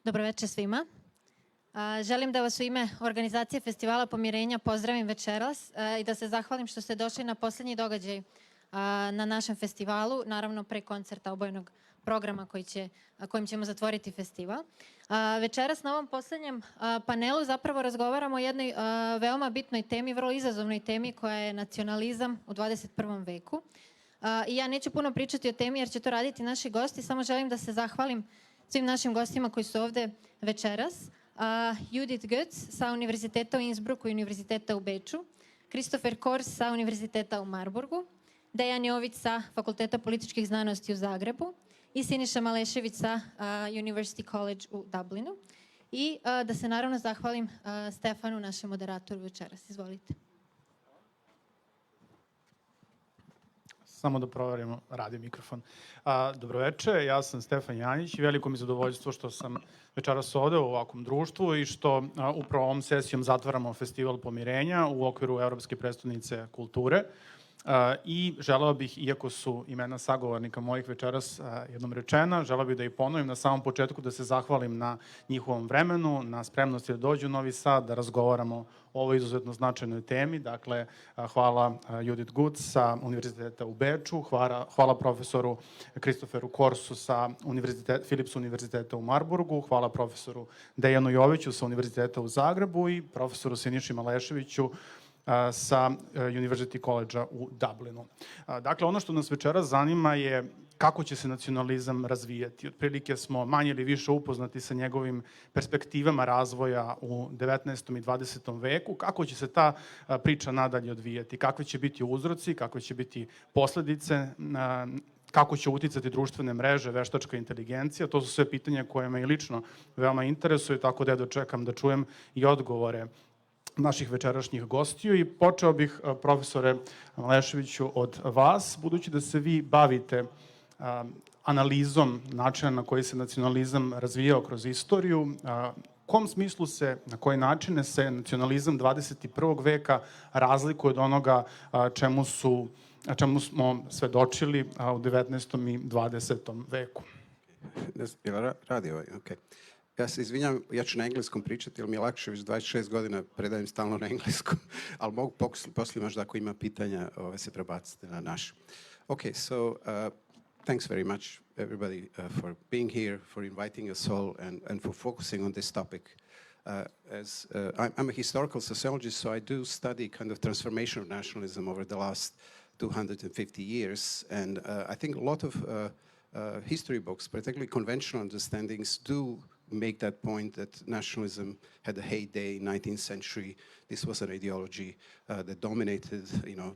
Dobroveče svima. Želim da vas u ime organizacije festivala Pomirenja pozdravim večeras i da se zahvalim što ste došli na poslednji događaj na našem festivalu, naravno pre koncerta obojenog programa kojim ćemo zatvoriti festival. Večeras na ovom poslednjem panelu zapravo razgovaramo o jednoj veoma bitnoj temi, vrlo izazovnoj temi koja je nacionalizam u 21. veku. I ja neću puno pričati o temi jer će to raditi naši gosti, samo želim da se zahvalim svim našim gostima koji su ovde večeras. Judith Goetz sa Univerziteta u Innsbrucku i Univerziteta u Beču, Christopher Kors sa Univerziteta u Marburgu, Dejan Jović sa Fakulteta političkih znanosti u Zagrebu i Siniša Malešević sa University College u Dublinu. I da se naravno zahvalim Stefanu, našem moderatoru večeras. Izvolite. Samo da proverimo, radi mikrofon. Dobroveče, ja sam Stefan Janjić i veliko mi zadovoljstvo što sam večeras ovde u ovakvom društvu i što upravo ovom sesijom zatvaramo festival Pomirenja u okviru Evropske prestonice kulture. I želeo bih, iako su imena sagovornika mojih večeras jednom rečena, želeo bih da ih ponovim na samom početku, da se zahvalim na njihovom vremenu, na spremnosti da dođu u Novi Sad, da razgovaramo o ovoj izuzetno značajnoj temi. Dakle, hvala Judith Goetz sa Univerziteta u Beču, hvala profesoru Christopheru Korsu sa Philips univerziteta u Marburgu, hvala profesoru Dejanu Joviću sa Univerziteta u Zagrebu i profesoru Siniši Maleševiću sa University College-a u Dublinu. Dakle, ono što nas večeras zanima je kako će se nacionalizam razvijati. Otprilike smo manje ili više upoznati sa njegovim perspektivama razvoja u 19. i 20. veku, kako će se ta priča nadalje odvijati, kakvi će biti uzroci, kakve će biti posledice, kako će uticati društvene mreže, veštačka inteligencija. To su sve pitanja koje me i lično veoma interesuju, tako da dočekam da čujem i odgovore naših večerašnjih gostiju i počeo bih, profesore Maleševiću, od vas, budući da se vi bavite analizom načina na koji se nacionalizam razvijao kroz istoriju. U kom smislu se, na koje načine se nacionalizam 21. veka razlikuje od onoga čemu smo svedočili u 19. i 20. veku? Radi ovaj, okej. Ja se izvinjam, ja ću na engleskom pričati, jer mi je lakše, već 26 godina predajem stalno na engleskom, ali mogu poslije možda ako ima pitanja se prebaciti na naš. Okay, so thanks very much everybody for being here, for inviting us all and for focusing on this topic. I'm a historical sociologist, so I do study kind of transformation of nationalism over the last 250 years, and I think a lot of history books, particularly conventional understandings, do make that point that nationalism had a heyday in 19th century. This was an ideology that dominated,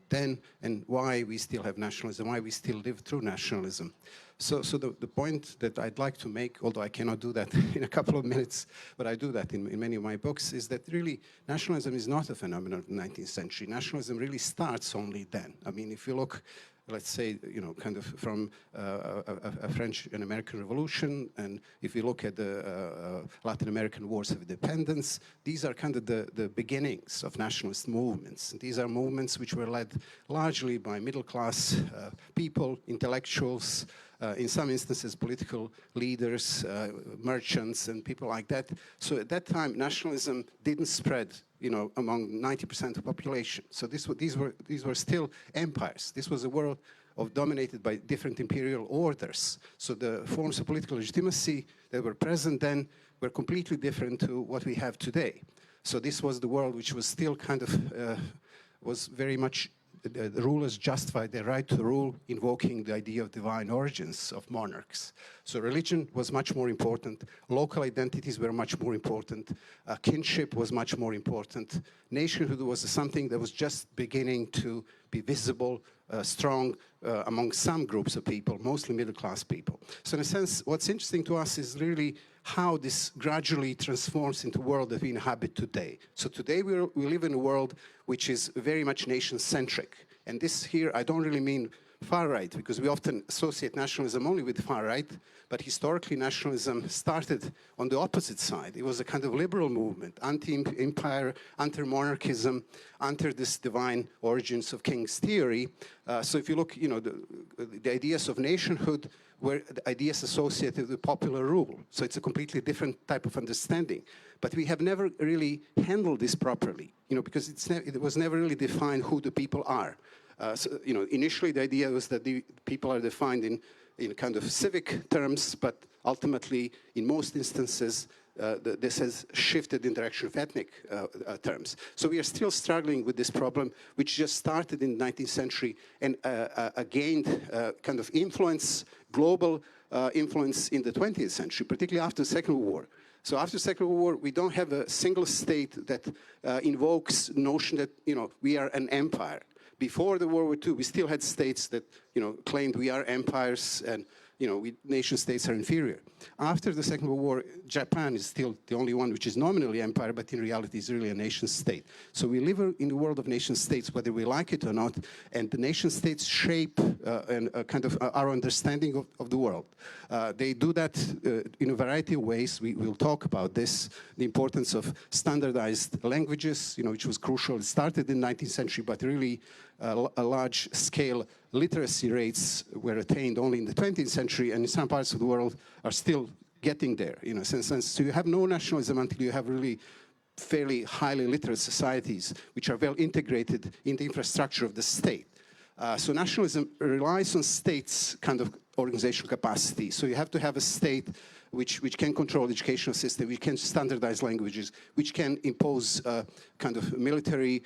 then, and why we still have nationalism, why we still live through nationalism. So the point that I'd like to make, although I cannot do that in a couple of minutes, but I do that in many of my books, is that really nationalism is not a phenomenon of the 19th century. Nationalism really starts only then. I mean, if you look, let's say, kind of from a French and American Revolution, and if you look at the Latin American Wars of Independence, these are kind of the beginnings of nationalist movements. And these are movements which were led largely by middle-class people, intellectuals, in some instances political leaders, merchants, and people like that. So at that time, nationalism didn't spread among 90% of the population. So these were still empires. This was a world dominated by different imperial orders. So the forms of political legitimacy that were present then were completely different to what we have today. So this was the world which was still kind of, was very much, the rulers justified their right to rule, invoking the idea of divine origins of monarchs. So religion was much more important, local identities were much more important, kinship was much more important, nationhood was something that was just beginning to be visible, strong among some groups of people, mostly middle-class people. So in a sense, what's interesting to us is really how this gradually transforms into the world that we inhabit today. So today we live in a world which is very much nation-centric. And this here, I don't really mean far right, because we often associate nationalism only with far right, but historically nationalism started on the opposite side. It was a kind of liberal movement, anti-empire, anti-monarchism, anti this divine origins of kings theory. So if you look, the ideas of nationhood were the ideas associated with popular rule. So it's a completely different type of understanding. But we have never really handled this properly, because it was never really defined who the people are. Initially the idea was that the people are defined in kind of civic terms, but ultimately, in most instances, this has shifted in direction of ethnic terms. So we are still struggling with this problem, which just started in the 19th century and gained kind of influence, global influence in the 20th century, particularly after the Second World War. So after the Second World War, we don't have a single state that invokes the notion that, we are an empire. Before the World War II, we still had states that, claimed we are empires and, nation states are inferior. After the Second World War, Japan is still the only one which is nominally empire, but in reality is really a nation state. So we live in the world of nation states, whether we like it or not, and the nation states shape kind of our understanding of the world. They do that in a variety of ways. We will talk about this, the importance of standardized languages, which was crucial. It started in the 19th century, but really a large-scale literacy rates were attained only in the 20th century, and in some parts of the world are still getting there, in a sense. So you have no nationalism until you have really fairly highly literate societies, which are well integrated in the infrastructure of the state. So nationalism relies on states' kind of organizational capacity. So you have to have a state which can control the educational system, which can standardize languages, which can impose kind of military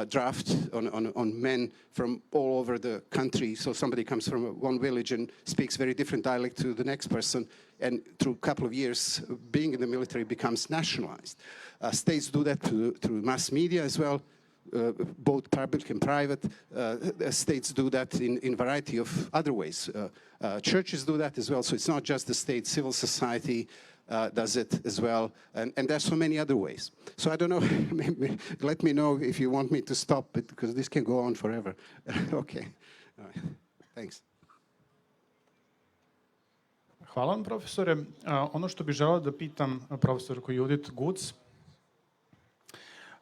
draft on men from all over the country. So somebody comes from one village and speaks very different dialect to the next person, and through a couple of years, being in the military becomes nationalized. States do that through mass media as well. Both public and private. States do that in a variety of other ways. Churches do that as well, so it's not just the state, civil society does it as well, and there's so many other ways. So I don't know, maybe let me know if you want me to stop it, because this can go on forever. Okay, all right. Thanks. Hvala vam, profesore. Ono što bih želeo da pitam profesorku Judith Guc,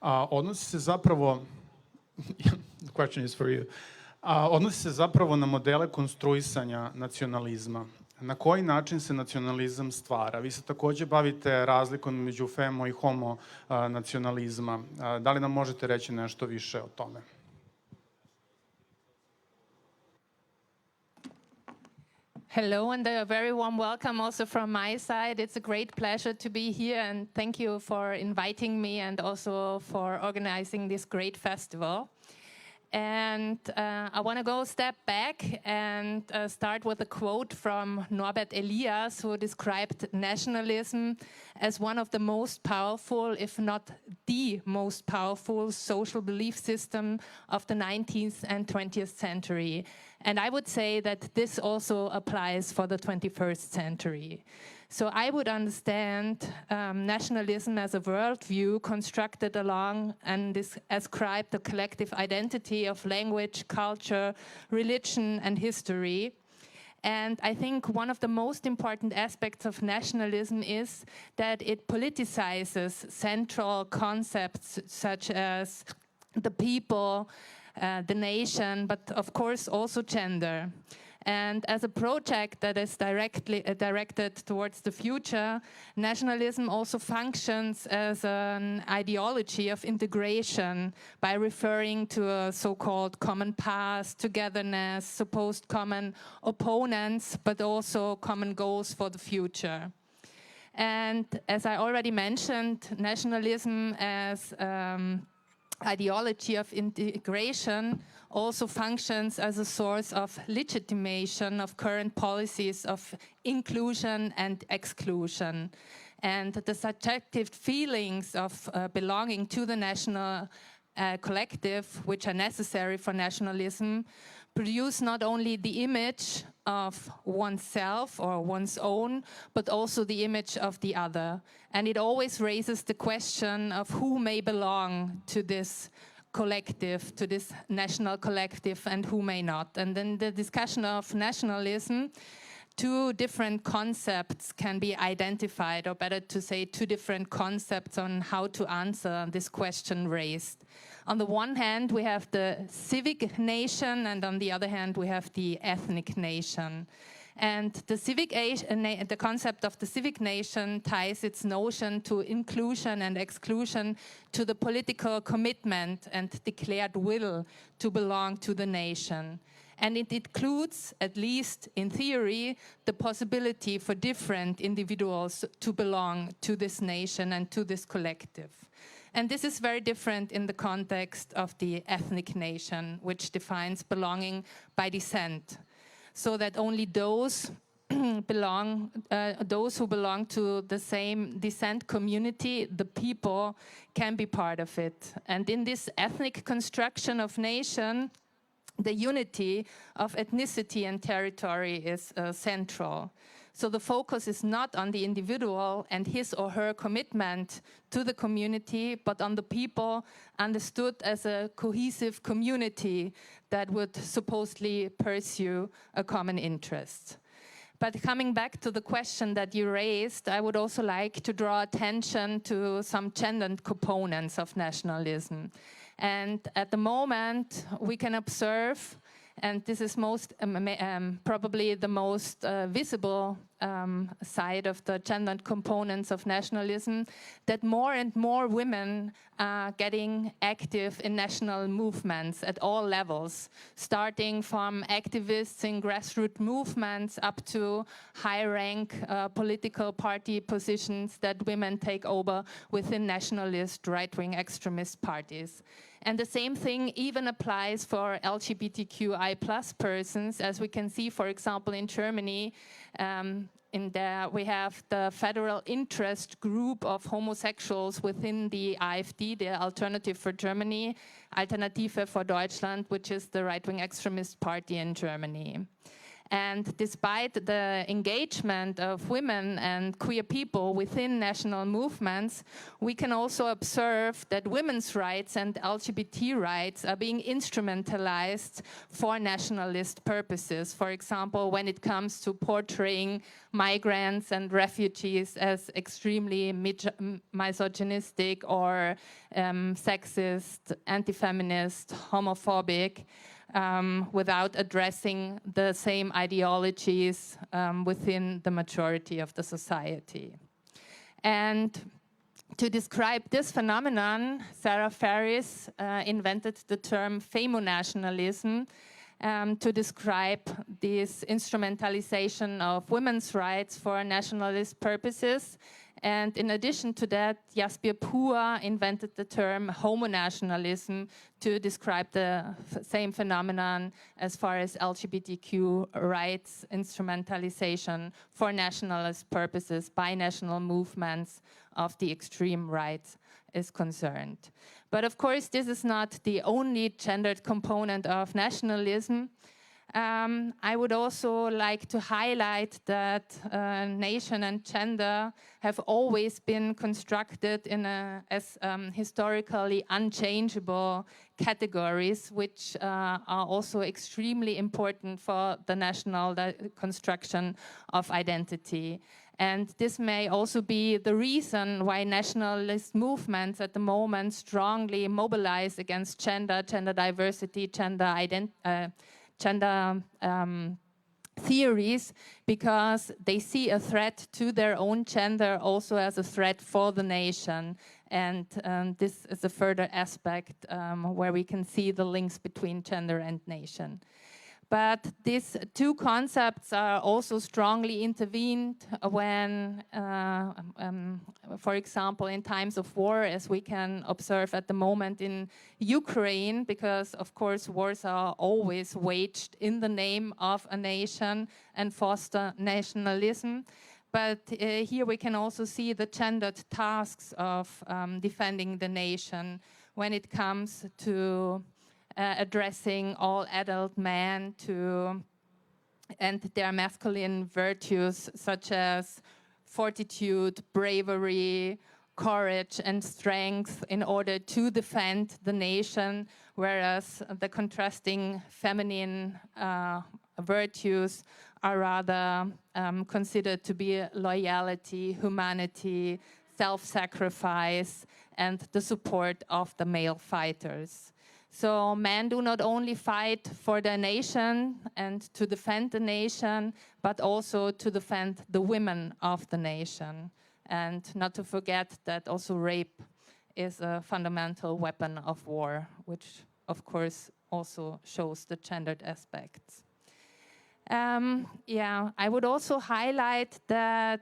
odnosi se zapravo, the question is for you, odnosi se zapravo na modele konstruisanja nacionalizma. Na koji način se nacionalizam stvara? Vi se takođe bavite razlikom među femo i homo nacionalizma. Da li nam možete reći nešto više o tome? Hello, and a very warm welcome also from my side. It's a great pleasure to be here, and thank you for inviting me and also for organizing this great festival. And I want to go a step back and start with a quote from Norbert Elias, who described nationalism as one of the most powerful, if not the most powerful, social belief system of the 19th and 20th century. And I would say that this also applies for the 21st century. So I would understand nationalism as a worldview constructed along and ascribed the collective identity of language, culture, religion, and history. And I think one of the most important aspects of nationalism is that it politicizes central concepts such as the people, the nation, but of course also gender. And as a project that is directed towards the future, nationalism also functions as an ideology of integration by referring to a so-called common past, togetherness, supposed common opponents, but also common goals for the future. And as I already mentioned, nationalism as ideology of integration also functions as a source of legitimation of current policies of inclusion and exclusion. And the subjective feelings of belonging to the national collective, which are necessary for nationalism, produce not only the image of oneself or one's own, but also the image of the other. And it always raises the question of who may belong to this collective, to this national collective, and who may not. And in the discussion of nationalism, two different concepts can be identified, or better to say, two different concepts on how to answer this question raised. On the one hand, we have the civic nation, and on the other hand, we have the ethnic nation. And the concept of the civic nation ties its notion to inclusion and exclusion to the political commitment and declared will to belong to the nation. And it includes, at least in theory, the possibility for different individuals to belong to this nation and to this collective. And this is very different in the context of the ethnic nation, which defines belonging by descent, so that only those who belong to the same descent community, the people, can be part of it. And in this ethnic construction of nation, the unity of ethnicity and territory is central. So the focus is not on the individual and his or her commitment to the community, but on the people understood as a cohesive community that would supposedly pursue a common interest. But coming back to the question that you raised, I would also like to draw attention to some gendered components of nationalism. And at the moment, we can observe, and this is probably the most visible side of the gendered components of nationalism, that more and more women are getting active in national movements at all levels, starting from activists in grassroots movements up to high-rank political party positions that women take over within nationalist right-wing extremist parties. And the same thing even applies for LGBTQI+ persons, as we can see, for example, in Germany. We have the federal interest group of homosexuals within the AfD, the Alternative for Germany, Alternative for Deutschland, which is the right-wing extremist party in Germany. And despite the engagement of women and queer people within national movements, we can also observe that women's rights and LGBT rights are being instrumentalized for nationalist purposes. For example, when it comes to portraying migrants and refugees as extremely misogynistic or sexist, anti-feminist, homophobic, without addressing the same ideologies within the majority of the society. And to describe this phenomenon, Sarah Ferris invented the term femonationalism to describe this instrumentalization of women's rights for nationalist purposes. And in addition to that, Jasbir Puer invented the term homonationalism to describe the same phenomenon as far as LGBTQ rights instrumentalization for nationalist purposes by national movements of the extreme right is concerned. But of course, this is not the only gendered component of nationalism. I would also like to highlight that nation and gender have always been constructed as historically unchangeable categories, which are also extremely important for the national construction of identity. And this may also be the reason why nationalist movements at the moment strongly mobilize against gender diversity, gender theories, because they see a threat to their own gender also as a threat for the nation. And this is a further aspect where we can see the links between gender and nation. But these two concepts are also strongly intervened when, for example, in times of war, as we can observe at the moment in Ukraine, because, of course, wars are always waged in the name of a nation and foster nationalism. But here we can also see the gendered tasks of defending the nation when it comes to addressing all adult men and their masculine virtues such as fortitude, bravery, courage and strength in order to defend the nation, whereas the contrasting feminine virtues are rather considered to be loyalty, humanity, self-sacrifice, and the support of the male fighters. So men do not only fight for their nation and to defend the nation, but also to defend the women of the nation. And not to forget that also rape is a fundamental weapon of war, which of course also shows the gendered aspects. I would also highlight that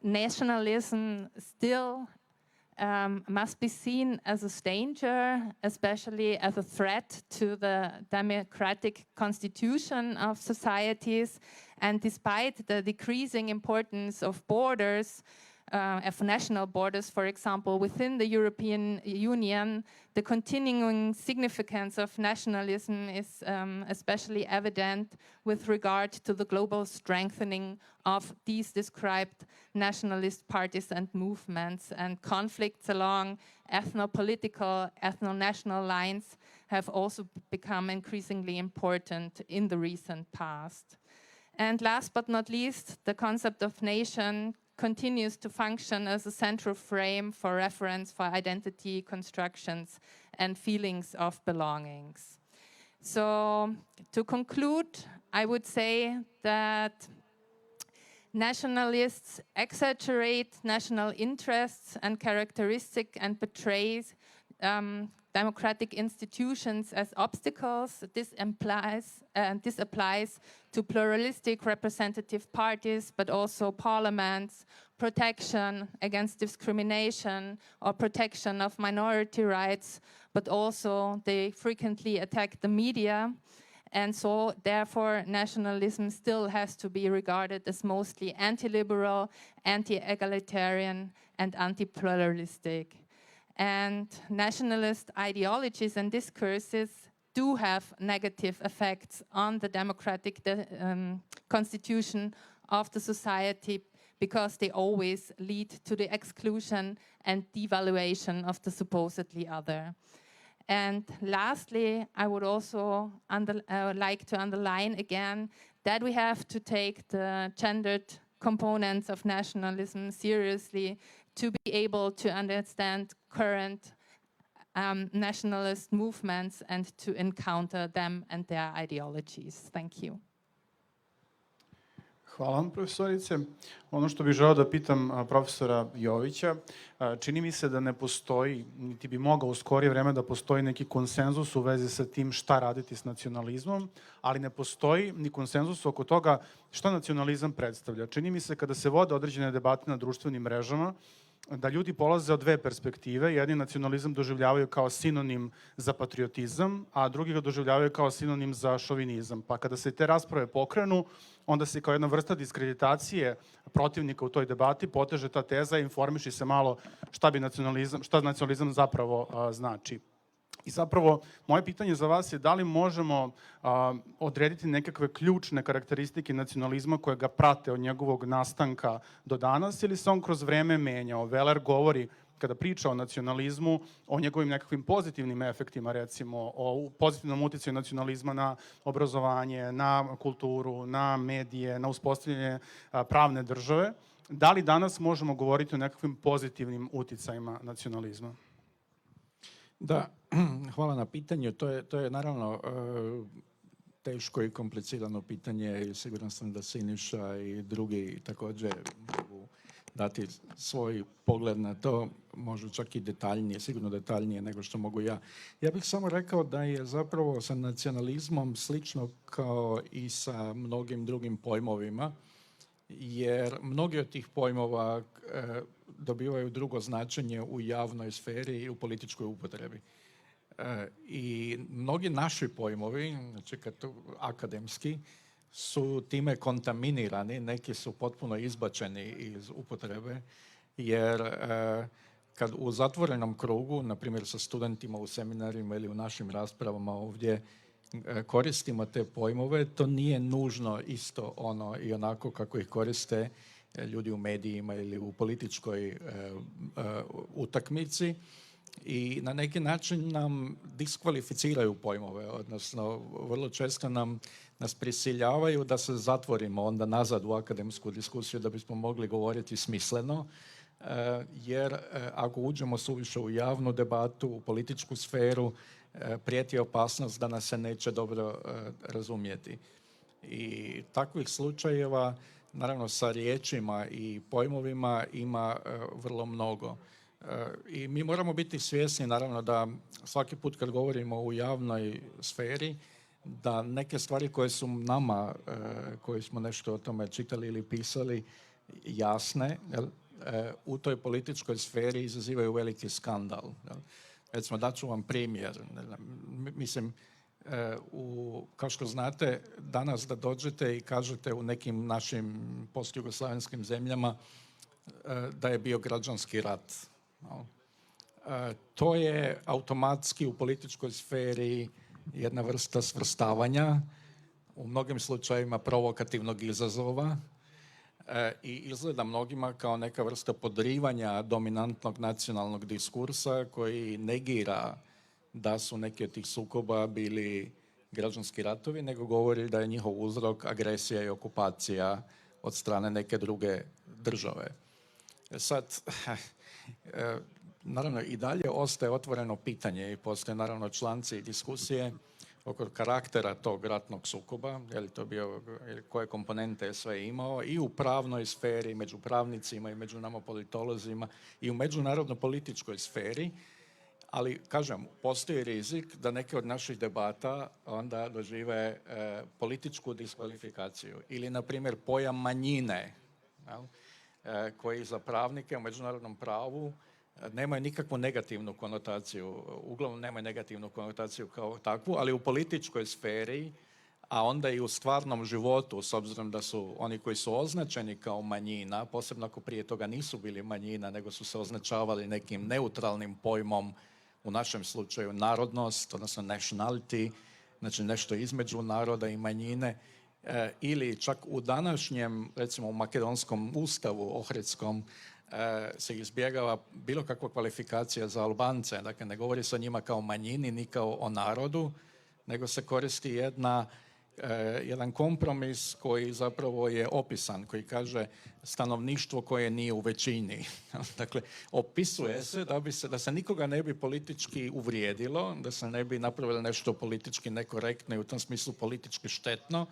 nationalism still must be seen as a danger, especially as a threat to the democratic constitution of societies. And despite the decreasing importance of borders, of national borders, for example, within the European Union, the continuing significance of nationalism is especially evident with regard to the global strengthening of these described nationalist parties and movements, and conflicts along ethno-political, ethno-national lines have also become increasingly important in the recent past. And last but not least, the concept of nation continues to function as a central frame for reference for identity constructions and feelings of belongings. So to conclude, I would say that nationalists exaggerate national interests and characteristics and betrays democratic institutions as obstacles. This applies to pluralistic representative parties, but also parliaments, protection against discrimination or protection of minority rights, but also they frequently attack the media. And so, therefore, nationalism still has to be regarded as mostly anti-liberal, anti-egalitarian, and anti-pluralistic. And nationalist ideologies and discourses do have negative effects on the democratic constitution of the society, because they always lead to the exclusion and devaluation of the supposedly other. And lastly, I would also like to underline again that we have to take the gendered components of nationalism seriously to be able to understand current nationalist movements and to encounter them and their ideologies. Thank you. Hvala vam, profesorice. Ono što bih želeo da pitam profesora Jovića, čini mi se da ne postoji, niti bi mogao u skorije vreme da postoji neki konsenzus u vezi sa tim šta raditi s nacionalizmom, ali ne postoji ni konsenzus oko toga šta nacionalizam predstavlja. Čini mi se kada se vode određene debate na društvenim mrežama, da ljudi polaze od dve perspektive. Jedni nacionalizam doživljavaju kao sinonim za patriotizam, a drugi ga doživljavaju kao sinonim za šovinizam. Pa kada se te rasprave pokrenu, onda se kao jedna vrsta diskreditacije protivnika u toj debati poteže ta teza i informiši se malo šta nacionalizam zapravo znači. I zapravo, moje pitanje za vas je da li možemo odrediti nekakve ključne karakteristike nacionalizma koje ga prate od njegovog nastanka do danas, ili se on kroz vreme menjao? Veler govori, kada priča o nacionalizmu, o njegovim nekakvim pozitivnim efektima, recimo o pozitivnom uticaju nacionalizma na obrazovanje, na kulturu, na medije, na uspostavljanje pravne države. Da li danas možemo govoriti o nekakvim pozitivnim uticajima nacionalizma? Da, hvala na pitanju. To je naravno teško i komplicirano pitanje i siguran sam da Siniša i drugi također mogu dati svoj pogled na to, možda čak i detaljnije, sigurno detaljnije nego što mogu ja. Ja bih samo rekao da je zapravo sa nacionalizmom slično kao i sa mnogim drugim pojmovima, jer mnogi od tih pojmova dobivaju drugo značenje u javnoj sferi i u političkoj upotrebi. I mnogi naši pojmovi, znači akademski, su time kontaminirani, neki su potpuno izbačeni iz upotrebe, jer kad u zatvorenom krugu, na primjer sa studentima u seminarima ili u našim raspravama ovdje, koristimo te pojmove, to nije nužno isto ono i onako kako ih koriste ljudi u medijima ili u političkoj utakmici i na neki način nam diskvalificiraju pojmove, odnosno vrlo često nas prisiljavaju da se zatvorimo onda nazad u akademsku diskusiju da bismo mogli govoriti smisleno, jer ako uđemo suviše u javnu debatu, u političku sferu, prijeti opasnost da nas se neće dobro razumjeti. I takvih slučajeva, naravno sa riječima i pojmovima, ima vrlo mnogo. I mi moramo biti svjesni, naravno, da svaki put kad govorimo u javnoj sferi, da neke stvari koje su nama, koji smo nešto o tome čitali ili pisali, jasne, u toj političkoj sferi izazivaju veliki skandal. Recimo, daću vam primjer. Mislim, kao što znate, danas da dođete i kažete u nekim našim postjugoslavenskim zemljama da je bio građanski rat. To je automatski u političkoj sferi jedna vrsta svrstavanja, u mnogim slučajevima provokativnog izazova i izgleda mnogima kao neka vrsta podrivanja dominantnog nacionalnog diskursa koji negira da su neki od tih sukoba bili građanski ratovi, nego govori da je njihov uzrok agresija i okupacija od strane neke druge države. Sad, naravno i dalje ostaje otvoreno pitanje i postoje naravno članci i diskusije oko karaktera tog ratnog sukoba, je li to bio, koje komponente je sve imao i u pravnoj sferi, među pravnicima i među nama politolozima i u međunarodno političkoj sferi, ali kažem, postoji rizik da neke od naših debata onda dožive političku diskvalifikaciju ili, na primjer, pojam manjine, koji za pravnike u međunarodnom pravu nemaju nikakvu negativnu konotaciju, uglavnom nemaju negativnu konotaciju kao takvu, ali u političkoj sferi, a onda i u stvarnom životu, s obzirom da su oni koji su označeni kao manjina, posebno ako prije toga nisu bili manjina, nego su se označavali nekim neutralnim pojmom, u našem slučaju narodnost, odnosno nationality, znači nešto između naroda i manjine, ili čak u današnjem, recimo u makedonskom ustavu ohridskom, se izbjegava bilo kakva kvalifikacija za Albance. Dakle, ne govori se o njima kao manjini ni kao o narodu, nego se koristi jedan kompromis koji zapravo je opisan, koji kaže stanovništvo koje nije u većini. Dakle, opisuje se da se nikoga ne bi politički uvrijedilo, da se ne bi napravilo nešto politički nekorektno i u tom smislu politički štetno,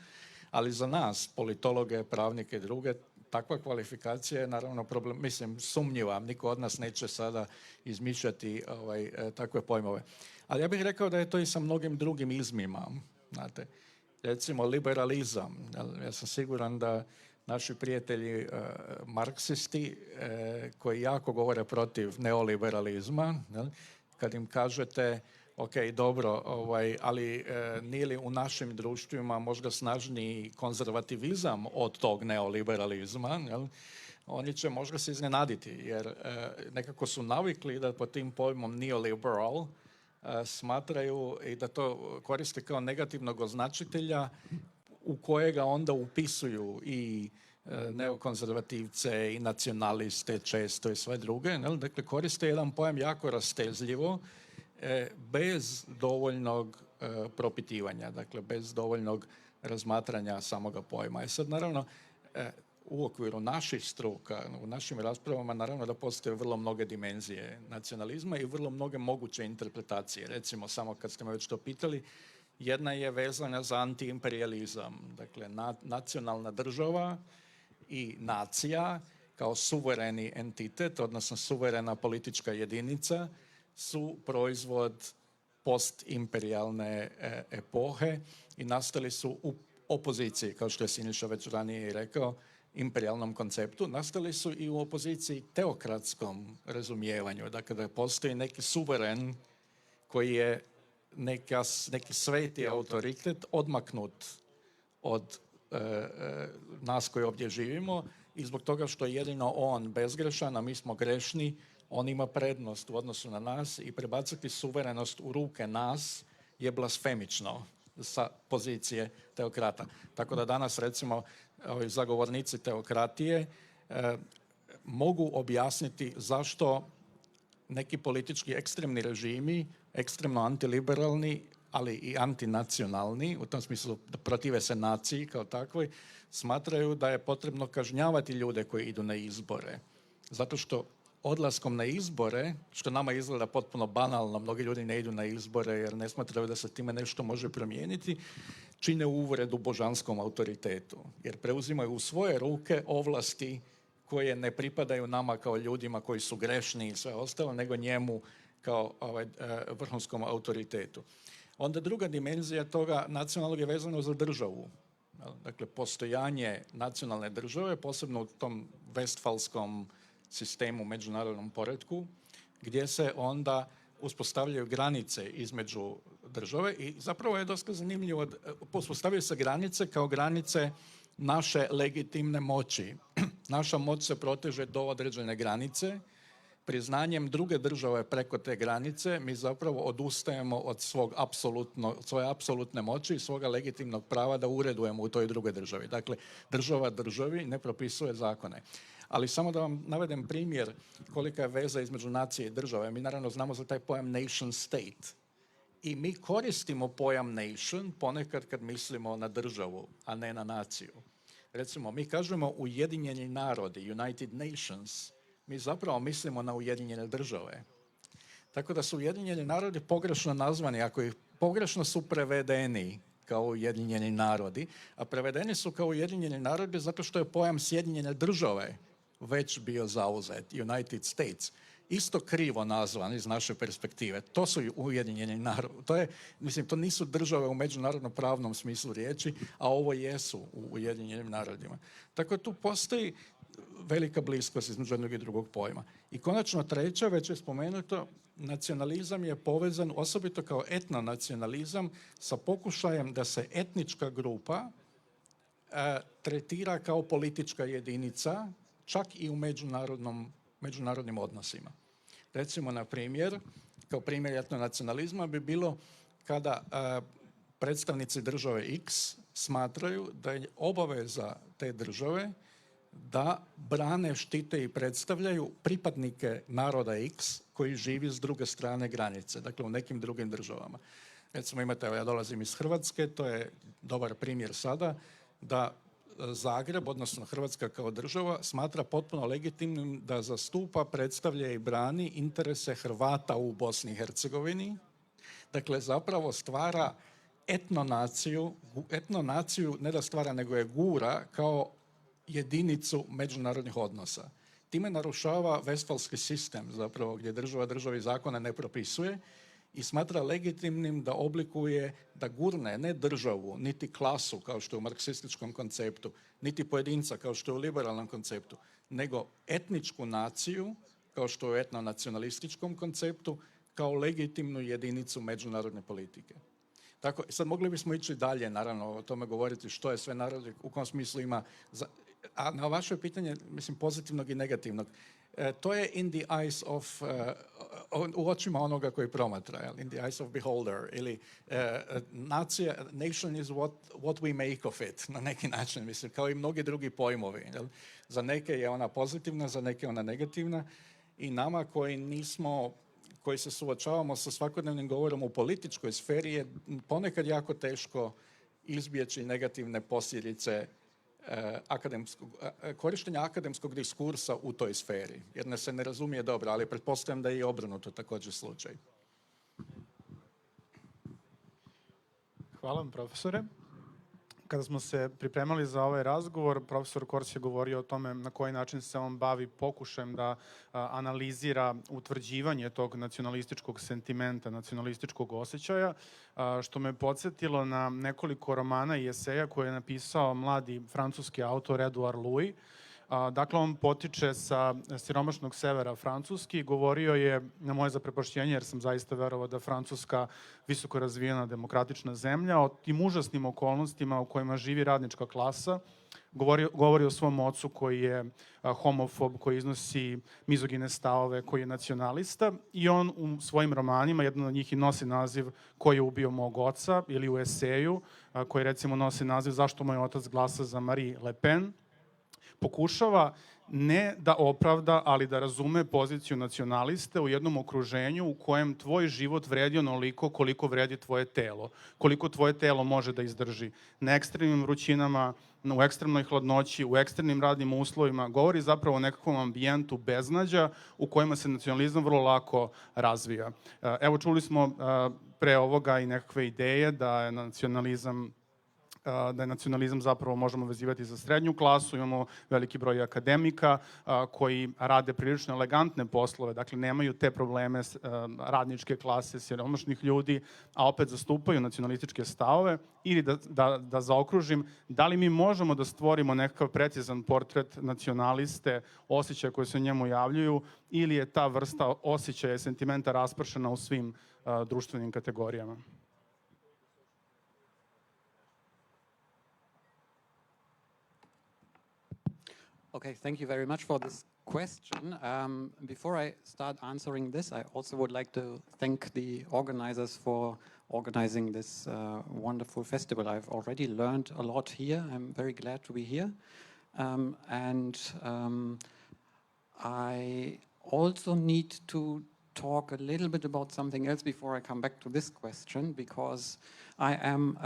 ali za nas, politologe, pravnike i druge, takva kvalifikacija je naravno problem, mislim, sumnjiva. Niko od nas neće sada izmišljati takve pojmove. Ali ja bih rekao da je to i sa mnogim drugim izmima. Znate, recimo liberalizam. Ja sam siguran da naši prijatelji marksisti koji jako govore protiv neoliberalizma, kad im kažete ok, dobro, ali nije li u našim društvima možda snažniji konzervativizam od tog neoliberalizma, oni će možda se iznenaditi, jer nekako su navikli da pod tim pojmom neoliberal smatraju i da to koriste kao negativnog označitelja u kojega onda upisuju i neokonzervativce i nacionaliste često i sve druge. Dakle, koriste jedan pojam jako rastezljivo, bez dovoljnog propitivanja, dakle bez dovoljnog razmatranja samoga pojma. I sad naravno u okviru naših struka, u našim raspravama naravno da postoje vrlo mnoge dimenzije nacionalizma i vrlo mnoge moguće interpretacije. Recimo, samo kad ste me već to pitali, jedna je vezana za antiimperijalizam, dakle nacionalna država i nacija kao suvereni entitet, odnosno suverena politička jedinica, su proizvod postimperijalne epohe i nastali su u opoziciji, kao što je Siniša već ranije rekao, imperijalnom konceptu. Nastali su i u opoziciji teokratskom razumijevanju, dakle da postoji neki suveren koji je neki sveti autoritet odmaknut od nas koji ovdje živimo i zbog toga što je jedino on bezgrešan, a mi smo grešni, on ima prednost u odnosu na nas i prebaciti suverenost u ruke nas je blasfemično sa pozicije teokrata. Tako da danas, recimo, ovi zagovornici teokratije mogu objasniti zašto neki politički ekstremni režimi, ekstremno antiliberalni, ali i antinacionalni, u tom smislu da protive se naciji kao takvoj, smatraju da je potrebno kažnjavati ljude koji idu na izbore. Zato što odlaskom na izbore, što nama izgleda potpuno banalno, mnogi ljudi ne idu na izbore jer ne smatraju da se time nešto može promijeniti, čine uvredu božanskom autoritetu. Jer preuzimaju u svoje ruke ovlasti koje ne pripadaju nama kao ljudima koji su grešni i sve ostalo, nego njemu kao vrhunskom autoritetu. Onda druga dimenzija toga nacionalnog je vezano za državu. Dakle, postojanje nacionalne države, posebno u tom vestfalskom sistemu, međunarodnom poretku, gdje se onda uspostavljaju granice između države i zapravo je dosta zanimljivo, uspostavljaju se granice kao granice naše legitimne moći. Naša moć se proteže do određene granice. Priznanjem druge države preko te granice mi zapravo odustajemo od svoje apsolutne moći i svoga legitimnog prava da uredujemo u toj drugoj državi. Dakle, država državi ne propisuje zakone. Ali samo da vam navedem primjer kolika je veza između nacije i države. Mi naravno znamo za taj pojam nation state. I mi koristimo pojam nation ponekad kad mislimo na državu, a ne na naciju. Recimo, mi kažemo Ujedinjeni narodi, United Nations, mi zapravo mislimo na Ujedinjene države. Tako da su Ujedinjeni narodi pogrešno nazvani, ako ih pogrešno su prevedeni kao Ujedinjeni narodi, a prevedeni su kao Ujedinjeni narodi zato što je pojam Sjedinjene države već bio zauzet, United States. Isto krivo nazvan iz naše perspektive. To su Ujedinjeni narodi. To nisu države u međunarodnom pravnom smislu riječi, a ovo jesu u Ujedinjenim narodima. Tako da tu postoji velika bliskost između jednog i drugog pojma. I konačno treća, već je spomenuto, nacionalizam je povezan osobito kao etnonacionalizam sa pokušajem da se etnička grupa tretira kao politička jedinica, čak i u međunarodnim odnosima. Recimo, na primjer, kao primjer etnonacionalizma bi bilo kada predstavnici države X smatraju da je obaveza te države da brane, štite i predstavljaju pripadnike naroda X koji živi s druge strane granice, dakle u nekim drugim državama. Recimo imate, ja dolazim iz Hrvatske, to je dobar primjer sada, da Zagreb, odnosno Hrvatska kao država, smatra potpuno legitimnim da zastupa, predstavlja i brani interese Hrvata u Bosni i Hercegovini. Dakle, zapravo stvara etnonaciju ne da stvara, nego je gura kao jedinicu međunarodnih odnosa. Time narušava vestfalski sistem, zapravo, gdje država državi zakone ne propisuje i smatra legitimnim da oblikuje, da gurne ne državu, niti klasu, kao što je u marksističkom konceptu, niti pojedinca, kao što je u liberalnom konceptu, nego etničku naciju, kao što je u etnonacionalističkom konceptu, kao legitimnu jedinicu međunarodne politike. Tako, sad mogli bismo ići dalje, naravno, o tome govoriti što je sve narod, u kom smislu ima. A na vaše pitanje, mislim, pozitivnog i negativnog, to je in the eyes of, u očima onoga koji promatra, in the eyes of beholder, ili nation is what we make of it, na neki način, mislim, kao i mnogi drugi pojmovi. Jel? Za neke je ona pozitivna, za neke je ona negativna i nama koji se suočavamo sa svakodnevnim govorom u političkoj sferi je ponekad jako teško izbjeći negativne posljedice korištenja akademskog diskursa u toj sferi, jer ne se ne razumije dobro, ali pretpostavljam da je i obrnuto također slučaj. Hvala vam, profesore. Kada smo se pripremali za ovaj razgovor, profesor Kors je govorio o tome na koji način se on bavi pokušajem da analizira utvrđivanje tog nacionalističkog sentimenta, nacionalističkog osjećaja, što me podsjetilo na nekoliko romana i eseja koje je napisao mladi francuski autor Edouard Louis. Dakle, on potiče sa siromašnog severa Francuski. Govorio je, na moje zaprepašćenje, jer sam zaista verovao da Francuska visoko razvijena demokratična zemlja, o tim užasnim okolnostima u kojima živi radnička klasa. Govori o svom ocu koji je homofob, koji iznosi mizogine stavove, koji je nacionalista i on u svojim romanima, jedan od njih i nosi naziv Ko je ubio mog oca, ili u eseju koji recimo nosi naziv Zašto moj otac glasa za Marie Le Pen, pokušava ne da opravda, ali da razume poziciju nacionaliste u jednom okruženju u kojem tvoj život vredi onoliko koliko vredi tvoje telo, koliko tvoje telo može da izdrži na ekstremnim vrućinama, u ekstremnoj hladnoći, u ekstremnim radnim uslovima, govori zapravo o nekakvom ambijentu beznađa u kojima se nacionalizam vrlo lako razvija. Evo, čuli smo pre ovoga i nekakve ideje da je nacionalizam zapravo možemo vezivati za srednju klasu, imamo veliki broj akademika koji rade prilično elegantne poslove, dakle nemaju te probleme radničke klase, siromašnih ljudi, a opet zastupaju nacionalističke stavove, ili da zaokružim, da li mi možemo da stvorimo nekakav precizan portret nacionaliste, osjećaja koje se u njemu javljaju, ili je ta vrsta osjećaja i sentimenta raspršena u svim društvenim kategorijama? Okay, thank you very much for this question. Before I start answering this, I also would like to thank the organizers for organizing this wonderful festival. I've already learned a lot here. I'm very glad to be here. I also need to talk a little bit about something else before I come back to this question, because I am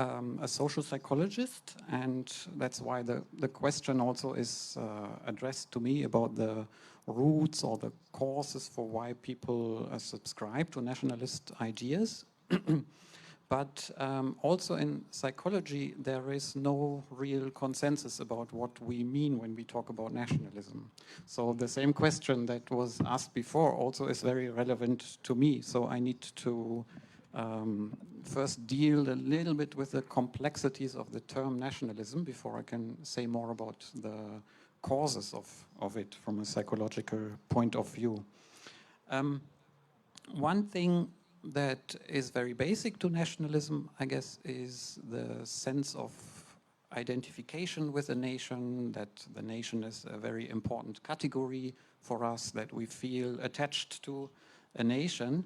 a social psychologist, and that's why the question also is addressed to me about the roots or the causes for why people subscribe to nationalist ideas. But also in psychology, there is no real consensus about what we mean when we talk about nationalism. So the same question that was asked before also is very relevant to me. So I need to first deal a little bit with the complexities of the term nationalism before I can say more about the causes of it from a psychological point of view. One thing that is very basic to nationalism, I guess, is the sense of identification with a nation, that the nation is a very important category for us, that we feel attached to a nation.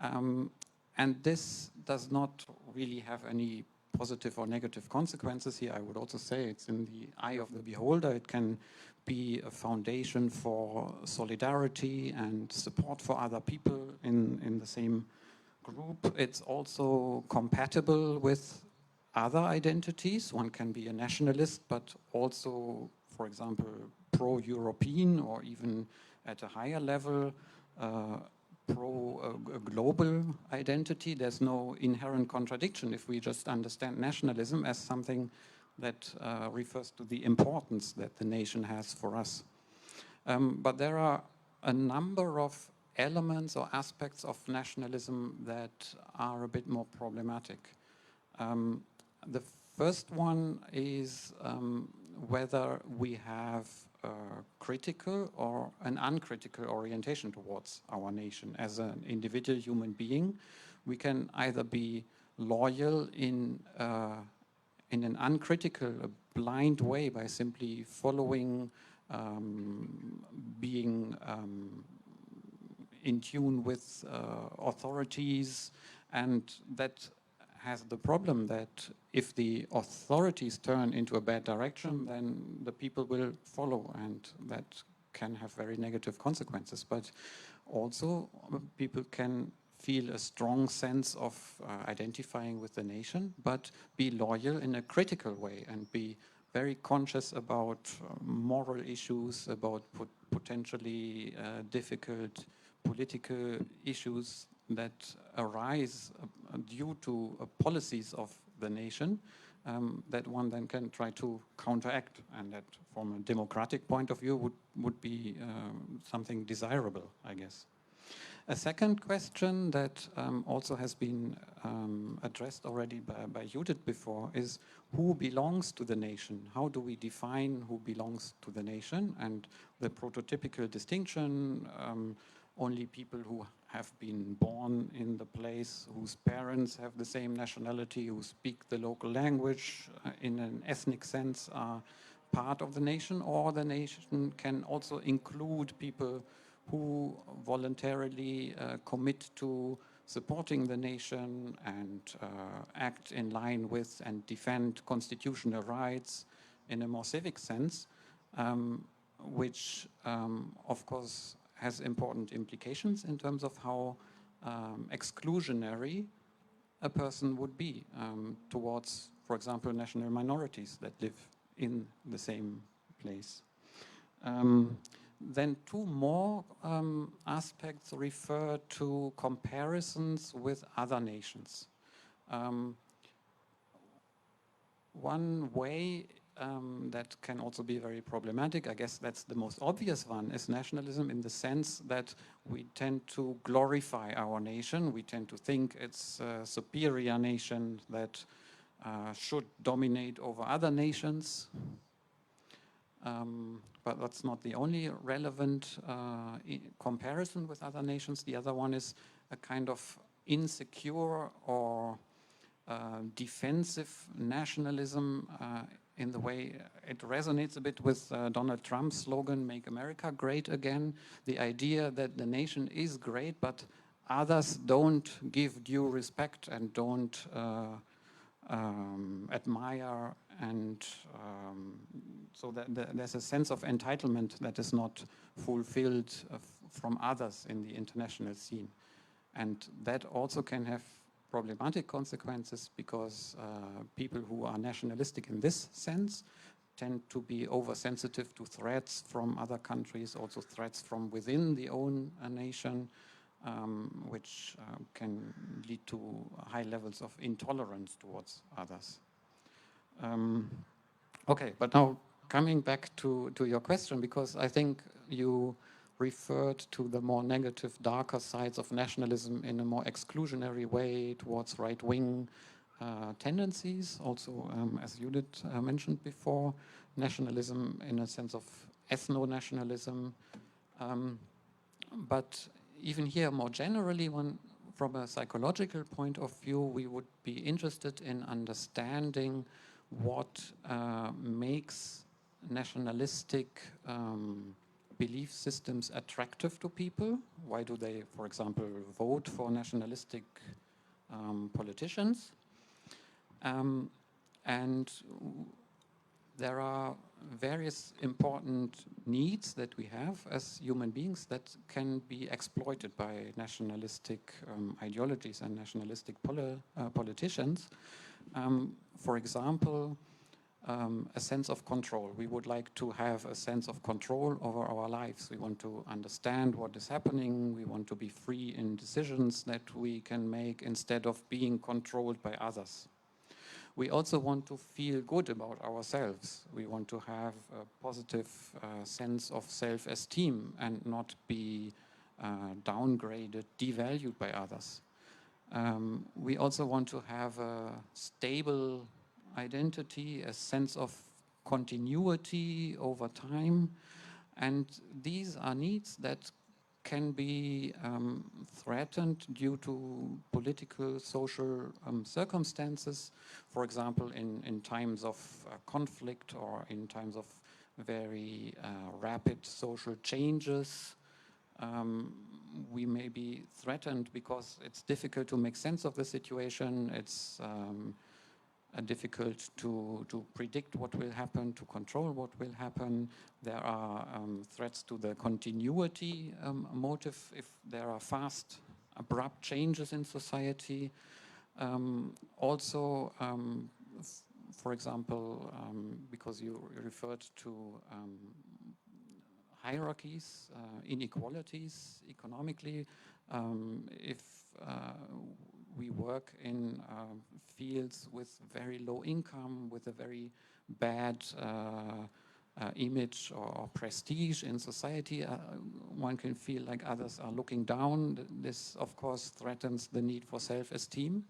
And this does not really have any positive or negative consequences here. I would also say it's in the eye of the beholder. It can be a foundation for solidarity and support for other people in the same group. It's also compatible with other identities. One can be a nationalist, but also, for example, pro-European, or even at a higher level, pro-global identity. There's no inherent contradiction if we just understand nationalism as something that refers to the importance that the nation has for us. But there are a number of elements or aspects of nationalism that are a bit more problematic. The first one is whether we have a critical or an uncritical orientation towards our nation. As an individual human being, we can either be loyal in an uncritical, a blind way by simply following, being in tune with authorities, and that has the problem that if the authorities turn into a bad direction, then the people will follow, and that can have very negative consequences. But also people can feel a strong sense of identifying with the nation, but be loyal in a critical way and be very conscious about moral issues, about potentially difficult political issues that arise due to policies of the nation, that one then can try to counteract, and that from a democratic point of view would be something desirable, I guess. A second question that also has been addressed already by Judith before is who belongs to the nation? How do we define who belongs to the nation? And the prototypical distinction, only people who have been born in the place, whose parents have the same nationality, who speak the local language in an ethnic sense, are part of the nation, or the nation can also include people who voluntarily commit to supporting the nation and act in line with and defend constitutional rights in a more civic sense. which of course has important implications in terms of how exclusionary a person would be towards, for example, national minorities that live in the same place. Then two more aspects refer to comparisons with other nations. One way that can also be very problematic, I guess that's the most obvious one, is nationalism in the sense that we tend to glorify our nation. We tend to think it's a superior nation that should dominate over other nations. But that's not the only relevant comparison with other nations. The other one is a kind of insecure or defensive nationalism in the way it resonates a bit with Donald Trump's slogan, "Make America Great Again." The idea that the nation is great, but others don't give due respect and don't admire, and so that there's a sense of entitlement that is not fulfilled from others in the international scene. And that also can have problematic consequences because people who are nationalistic in this sense tend to be oversensitive to threats from other countries, also threats from within the own nation, which can lead to high levels of intolerance towards others. Okay, but now coming back to your question, because I think you referred to the more negative, darker sides of nationalism in a more exclusionary way towards right-wing tendencies. Also, as Judith mentioned before, nationalism in a sense of ethno-nationalism. But even here, more generally, from a psychological point of view, we would be interested in understanding what makes nationalistic belief systems attractive to people. Why do they, for example, vote for nationalistic politicians? And there are various important needs that we have as human beings that can be exploited by nationalistic ideologies and nationalistic politicians. For example, a sense of control. We would like to have a sense of control over our lives. We want to understand what is happening. We want to be free in decisions that we can make instead of being controlled by others. We also want to feel good about ourselves. We want to have a positive sense of self-esteem and not be downgraded, devalued by others. We also want to have a stable identity, a sense of continuity over time. And these are needs that can be threatened due to political, social circumstances. For example, in times of conflict or in times of very rapid social changes, we may be threatened because it's difficult to make sense of the situation. It's difficult to predict what will happen, to control what will happen. There are threats to the continuity motive if there are fast, abrupt changes in society. Also, for example, because you referred to hierarchies, inequalities economically, if we work in fields with very low income, with a very bad image or prestige in society, one can feel like others are looking down. This, of course, threatens the need for self-esteem.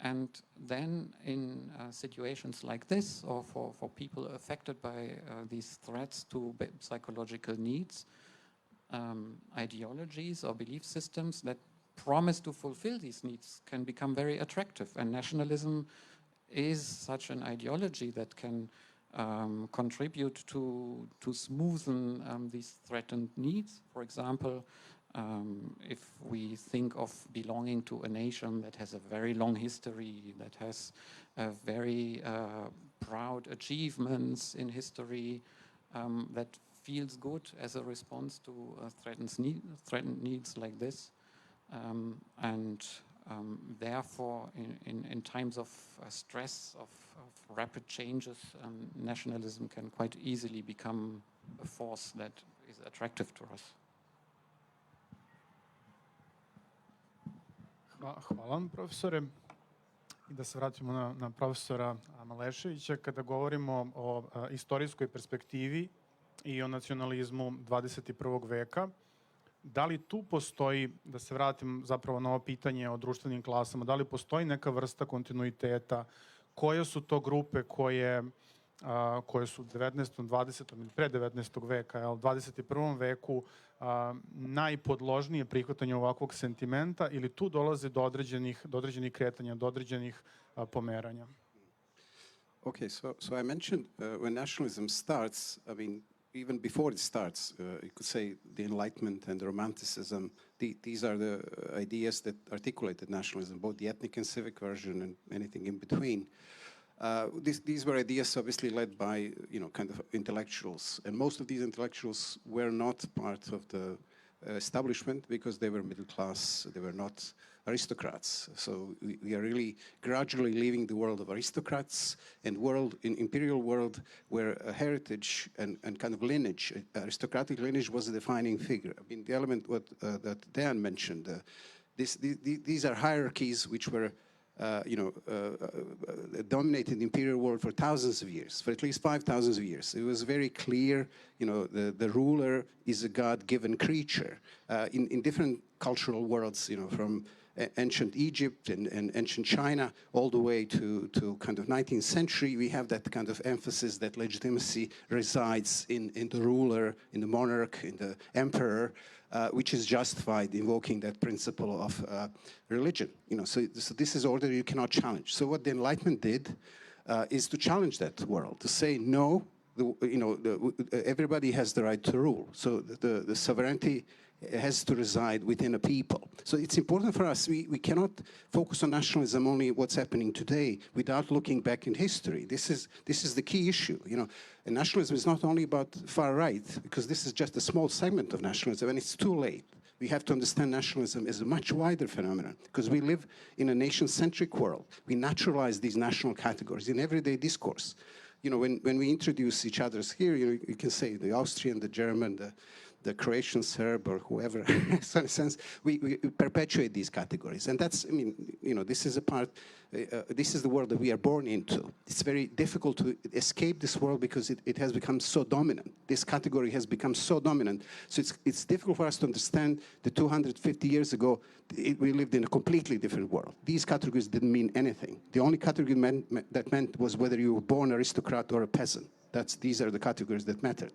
And then in situations like this, or for people affected by these threats to psychological needs, ideologies or belief systems that promise to fulfill these needs can become very attractive. And nationalism is such an ideology that can contribute to smoothen these threatened needs. For example, if we think of belonging to a nation that has a very long history, that has very proud achievements in history, that feels good as a response to threatened needs like this. Therefore, in times of stress, of rapid changes, nationalism can quite easily become a force that is attractive to us. Hvala vam, profesore. I da se vratimo na profesora Maleševića. Kada govorimo o istorijskoj perspektivi i o nacionalizmu 21. veka, da li tu postoji, da se vratim zapravo na ovo pitanje o društvenim klasama, da li postoji neka vrsta kontinuiteta? Koje su to grupe koje su u 19., 20. ili pre 19. veka, u 21. veku najpodložnije prihvatanju ovakvog sentimenta, ili tu dolaze do određenih kretanja, do određenih pomeranja? Okay, so I mentioned when nationalism starts, I mean, even before it starts, you could say the Enlightenment and the Romanticism, these are the ideas that articulated nationalism, both the ethnic and civic version and anything in between. These were ideas obviously led by, kind of intellectuals. And most of these intellectuals were not part of the establishment because they were middle class, they were not aristocrats. So we are really gradually leaving the world of aristocrats and imperial world where a heritage and kind of lineage, aristocratic lineage was a defining figure. I mean, the element that Dan mentioned, these are hierarchies which were dominated the imperial world for thousands of years, for at least 5,000 years. It was very clear, the ruler is a God-given creature. In different cultural worlds, from ancient Egypt and ancient China all the way to kind of 19th century, we have that kind of emphasis that legitimacy resides in the ruler, in the monarch, in the emperor, which is justified invoking that principle of religion. So this is order you cannot challenge. So what the Enlightenment did is to challenge that world, to say no, everybody has the right to rule. So the sovereignty has to reside within a people. So it's important for us, we cannot focus on nationalism only what's happening today without looking back in history. This is the key issue. And nationalism is not only about far right, because this is just a small segment of nationalism, and it's too late. We have to understand nationalism as a much wider phenomenon, because we live in a nation-centric world. We naturalize these national categories in everyday discourse. When we introduce each other here, you can say the Austrian, the German, the Croatian, Serb, or whoever. So in a sense, we perpetuate these categories. And that's, this is this is the world that we are born into. It's very difficult to escape this world because it has become so dominant. This category has become so dominant. So it's difficult for us to understand that 250 years ago, we lived in a completely different world. These categories didn't mean anything. The only category that meant was whether you were born aristocrat or a peasant. These are the categories that matter.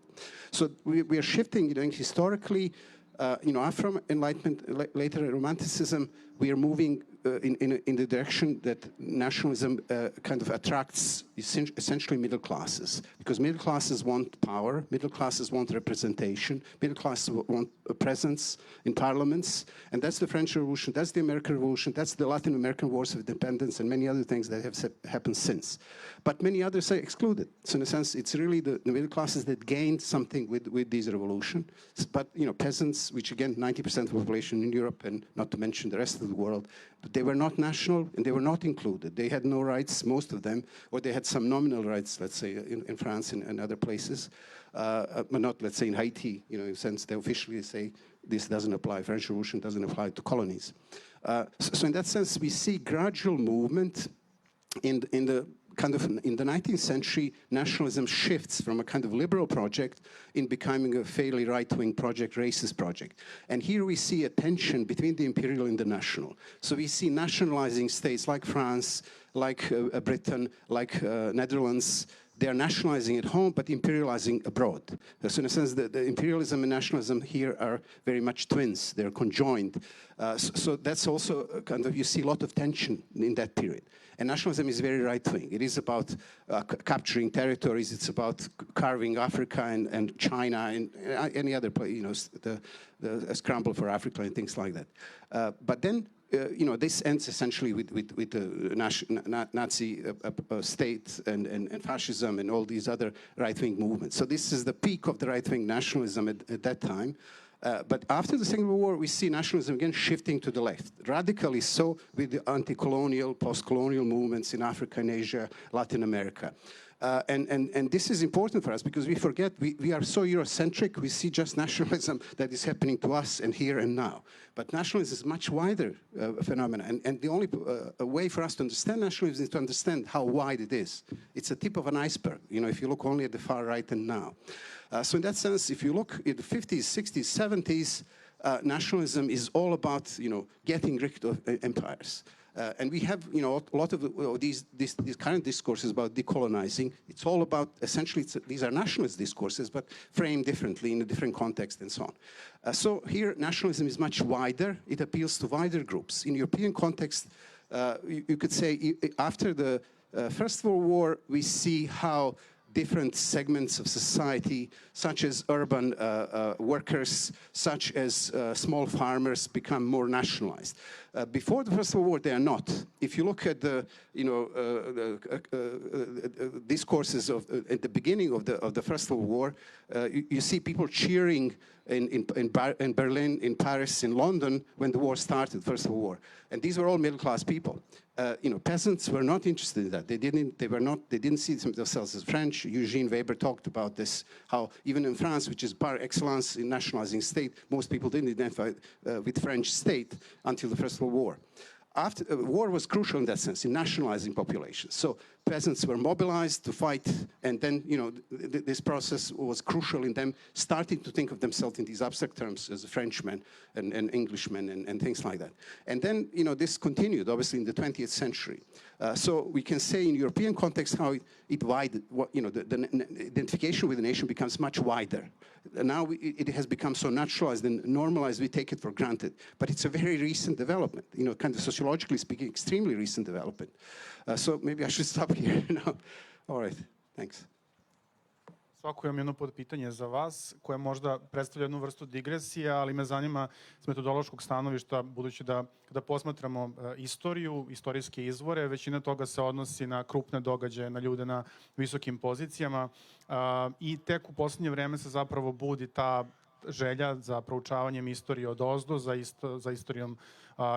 So we are shifting, historically, from Enlightenment, later Romanticism, we are moving in the direction that nationalism kind of attracts essentially middle classes, because middle classes want power, middle classes want representation, middle classes want a presence in parliaments, and that's the French Revolution, that's the American Revolution, that's the Latin American Wars of Independence, and many other things that have happened since. But many others are excluded. So in a sense, it's really the middle classes that gained something with this revolution. But peasants, which again 90% of the population in Europe, and not to mention the rest of the world, they were not national and they were not included. They had no rights, most of them, or they had some nominal rights, let's say, in France and other places, but not, let's say, in Haiti, in a sense, they officially say this doesn't apply, French Revolution doesn't apply to colonies. So in that sense, we see gradual movement in the 19th century, nationalism shifts from a kind of liberal project in becoming a fairly right-wing project, racist project. And here we see a tension between the imperial and the national. So we see nationalizing states like France, like Britain, like Netherlands. They are nationalizing at home, but imperializing abroad. So in a sense, the imperialism and nationalism here are very much twins. They're conjoined. So that's also kind of, you see a lot of tension in that period. And nationalism is very right-wing. It is about capturing territories. It's about carving Africa and China and any other place, the scramble for Africa and things like that. But then this ends essentially with the Nazi state and fascism and all these other right-wing movements. So this is the peak of the right-wing nationalism at that time. But after the Second World War, we see nationalism again shifting to the left, radically so with the anti-colonial, post-colonial movements in Africa and Asia, Latin America. And this is important for us because we forget we are so Eurocentric, we see just nationalism that is happening to us and here and now. But nationalism is a much wider phenomenon. And the only way for us to understand nationalism is to understand how wide it is. It's a tip of an iceberg, if you look only at the far right and now. So in that sense, if you look at the 50s, 60s, 70s, nationalism is all about, getting rid of empires. And we have, a lot of these current discourses about decolonizing. It's all about, essentially, these are nationalist discourses, but framed differently in a different context and so on. So here, nationalism is much wider. It appeals to wider groups. In European context, you could say after the First World War, we see how different segments of society, such as urban workers, such as small farmers, become more nationalized. Before the First World War, they are not. If you look at the, discourses at the beginning of the First World War, you see people cheering in Berlin, in Paris, in London when the war started, First World War, and these were all middle-class people. Peasants were not interested in that. They didn't see themselves as French. Eugene Weber talked about this, how even in France, which is par excellence in nationalizing state, most people didn't identify with French state until the First World War. War was crucial in that sense, in nationalizing populations. So peasants were mobilized to fight, and then, this process was crucial in them starting to think of themselves in these abstract terms as a Frenchman and Englishman and things like that. And then, this continued, obviously, in the 20th century. So we can say in European context how it widened, the identification with the nation becomes much wider. Now it has become so naturalized and normalized, we take it for granted. But it's a very recent development, kind of sociologically speaking, extremely recent development. So maybe I should stop here now. All right, thanks. Svako imam jedno podpitanje za vas, koje možda predstavlja jednu vrstu digresije, ali me zanima s metodološkog stanovišta, budući da posmatramo istoriju, istorijske izvore, većina toga se odnosi na krupne događaje, na ljude na visokim pozicijama i tek u poslednje vreme se zapravo budi ta želja za proučavanjem istorije odozdo, za istorijom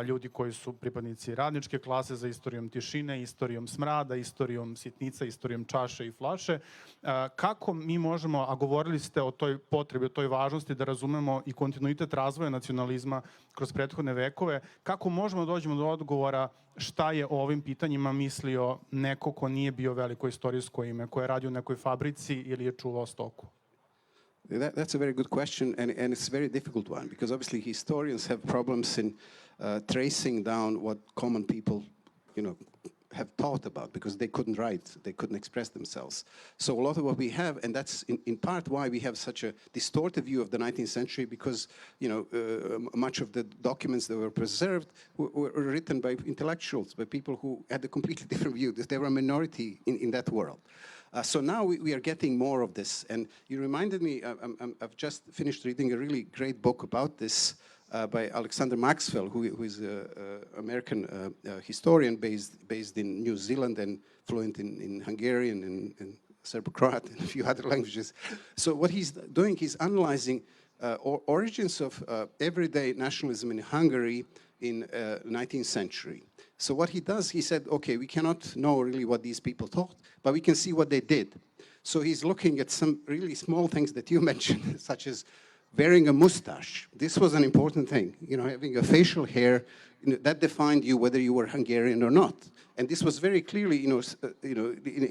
ljudi koji su pripadnici radničke klase, za istorijom tišine, istorijom smrada, istorijom sitnica, istorijom čaše i flaše. Kako mi možemo, a govorili ste o toj potrebi, o toj važnosti da razumemo i kontinuitet razvoja nacionalizma kroz prethodne vekove, kako možemo da dođemo do odgovora šta je o ovim pitanjima mislio neko ko nije bio veliko istorijsko ime, ko je radio u nekoj fabrici ili je čuvao stoku? That's a very good question, and it's a very difficult one, because obviously historians have problems in tracing down what common people, have thought about, because they couldn't write, they couldn't express themselves. So a lot of what we have, and that's in part why we have such a distorted view of the 19th century, because, much of the documents that were preserved were written by intellectuals, by people who had a completely different view. They were a minority in that world. So now we are getting more of this. And you reminded me, I've just finished reading a really great book about this by Alexander Maxwell, who is an American historian based in New Zealand and fluent in Hungarian and Serbo-Croat and a few other languages. So what he's doing, he's analyzing origins of everyday nationalism in Hungary in 19th century. So what he does, he said, okay, we cannot know really what these people thought, but we can see what they did. So he's looking at some really small things that you mentioned, such as wearing a mustache. This was an important thing, having a facial hair, that defined you whether you were Hungarian or not. And this was very clearly, in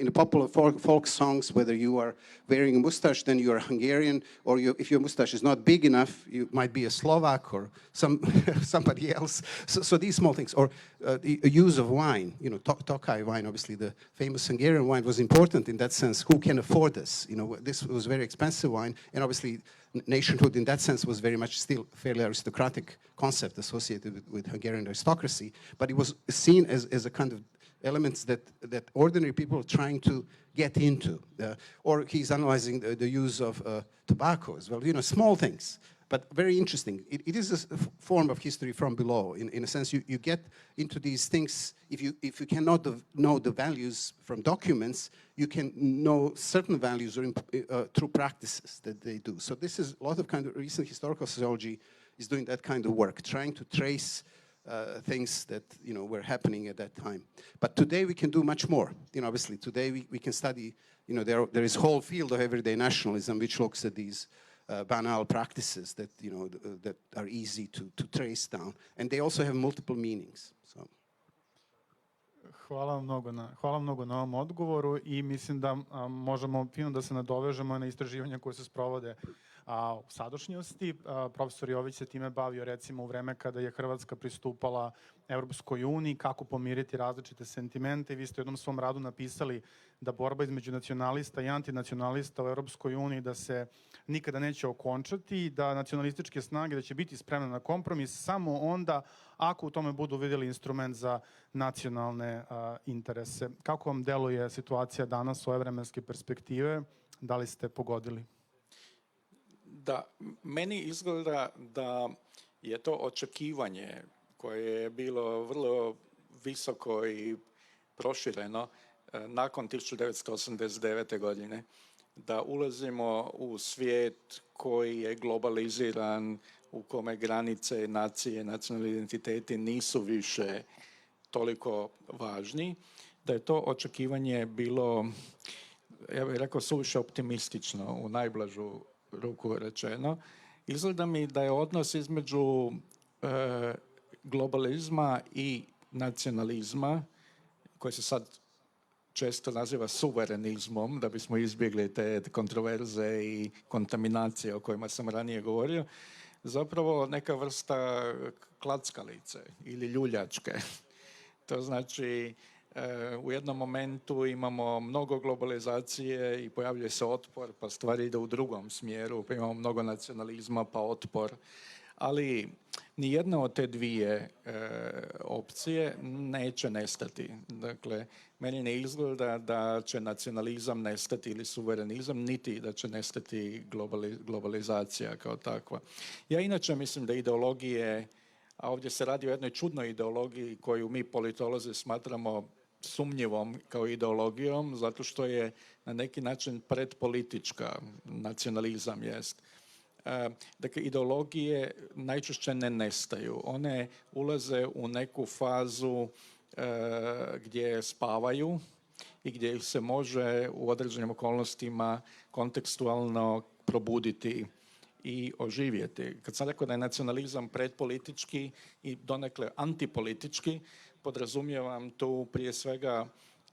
the popular folk songs, whether you are wearing a mustache, then you are Hungarian, or if your mustache is not big enough, you might be a Slovak or somebody else. So these small things, or the use of wine, Tokaj wine, obviously the famous Hungarian wine was important in that sense. Who can afford this? This was very expensive wine, and obviously nationhood in that sense was very much still a fairly aristocratic concept associated with Hungarian aristocracy, but it was seen as a kind of elements that ordinary people are trying to get into. Or he's analyzing the use of tobacco as well, small things. But very interesting. It is a form of history from below. In a sense, you get into these things. If you cannot know the values from documents, you can know certain values through practices that they do. So this is a lot of kind of recent historical sociology is doing that kind of work, trying to trace things that were happening at that time. But today we can do much more. Obviously today we can study. There is a whole field of everyday nationalism which looks at these banal practices that that are easy to trace down, and they also have multiple meanings. So. Hvala vam mnogo na ovom odgovoru i mislim da možemo fino da se nadovežemo na istraživanja koje se sprovode u sadašnjosti. Profesor Jović se time bavio recimo u vreme kada je Hrvatska pristupala Evropskoj uniji, kako pomiriti različite sentimente. I vi ste u jednom svom radu napisali da borba između nacionalista i antinacionalista u Evropskoj uniji da se nikada neće okončati, da nacionalističke snage da će biti spremne na kompromis samo onda ako u tome budu vidjeli instrument za nacionalne interese. Kako vam deluje situacija danas ove vremenske perspektive? Da li ste pogodili? Da, meni izgleda da je to očekivanje koje je bilo vrlo visoko i prošireno nakon 1989. godine, da ulazimo u svijet koji je globaliziran, u kome granice, nacije, nacionalni identiteti nisu više toliko važni, da je to očekivanje bilo, ja bih rekao, suviše optimistično, u najblažu ruku rečeno. Izgleda mi da je odnos između globalizma i nacionalizma, koji se sad često naziva suverenizmom, da bismo izbjegli te kontroverze i kontaminacije o kojima sam ranije govorio, zapravo neka vrsta klackalice ili ljuljačke. To znači, u jednom momentu imamo mnogo globalizacije i pojavljuje se otpor, pa stvari ide u drugom smjeru, pa imamo mnogo nacionalizma, pa otpor. Ali nijedna od te dvije opcije neće nestati. Dakle, meni ne izgleda da će nacionalizam nestati ili suverenizam, niti da će nestati globalizacija kao takva. Ja inače mislim da ideologije, a ovdje se radi o jednoj čudnoj ideologiji koju mi politolozi smatramo sumnjivom kao ideologijom, zato što je na neki način predpolitička, nacionalizam jest. Dakle, ideologije najčešće ne nestaju. One ulaze u neku fazu gdje spavaju i gdje ih se može u određenim okolnostima kontekstualno probuditi i oživjeti. Kad sam rekao da je nacionalizam predpolitički i donekle antipolitički, podrazumijevam tu prije svega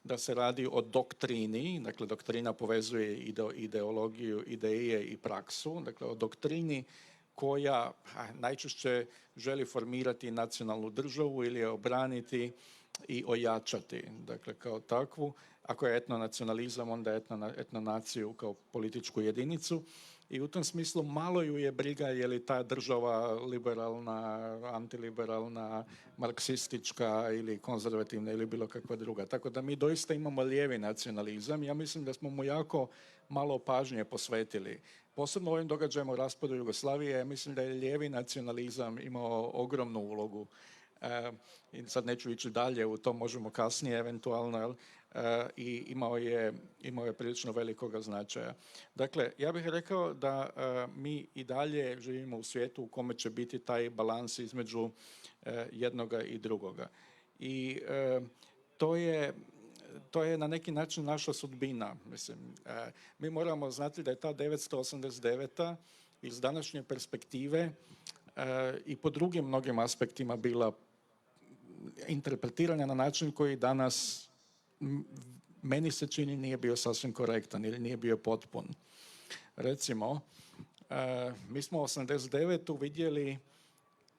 da se radi o doktrini, dakle doktrina povezuje ideologiju, ideje i praksu, dakle o doktrini koja najčešće želi formirati nacionalnu državu ili je obraniti i ojačati, dakle kao takvu. Ako je etnonacionalizam, onda etnonaciju kao političku jedinicu. I u tom smislu malo ju je briga je li ta država liberalna, antiliberalna, marksistička ili konzervativna ili bilo kakva druga. Tako da mi doista imamo lijevi nacionalizam. Ja mislim da smo mu jako malo pažnje posvetili. Posebno ovim događajima u raspadu Jugoslavije, mislim da je lijevi nacionalizam imao ogromnu ulogu. I sad neću ići dalje, u to možemo kasnije eventualno, i imao je prilično velikoga značaja. Dakle, ja bih rekao da mi i dalje živimo u svijetu u kome će biti taj balans između jednoga i drugoga. I to je na neki način naša sudbina. Mislim, mi moramo znati da je ta 989. iz današnje perspektive i po drugim mnogim aspektima bila interpretirana na način koji danas meni se čini nije bio sasvim korektan ili nije bio potpun. Recimo, mi smo 89. vidjeli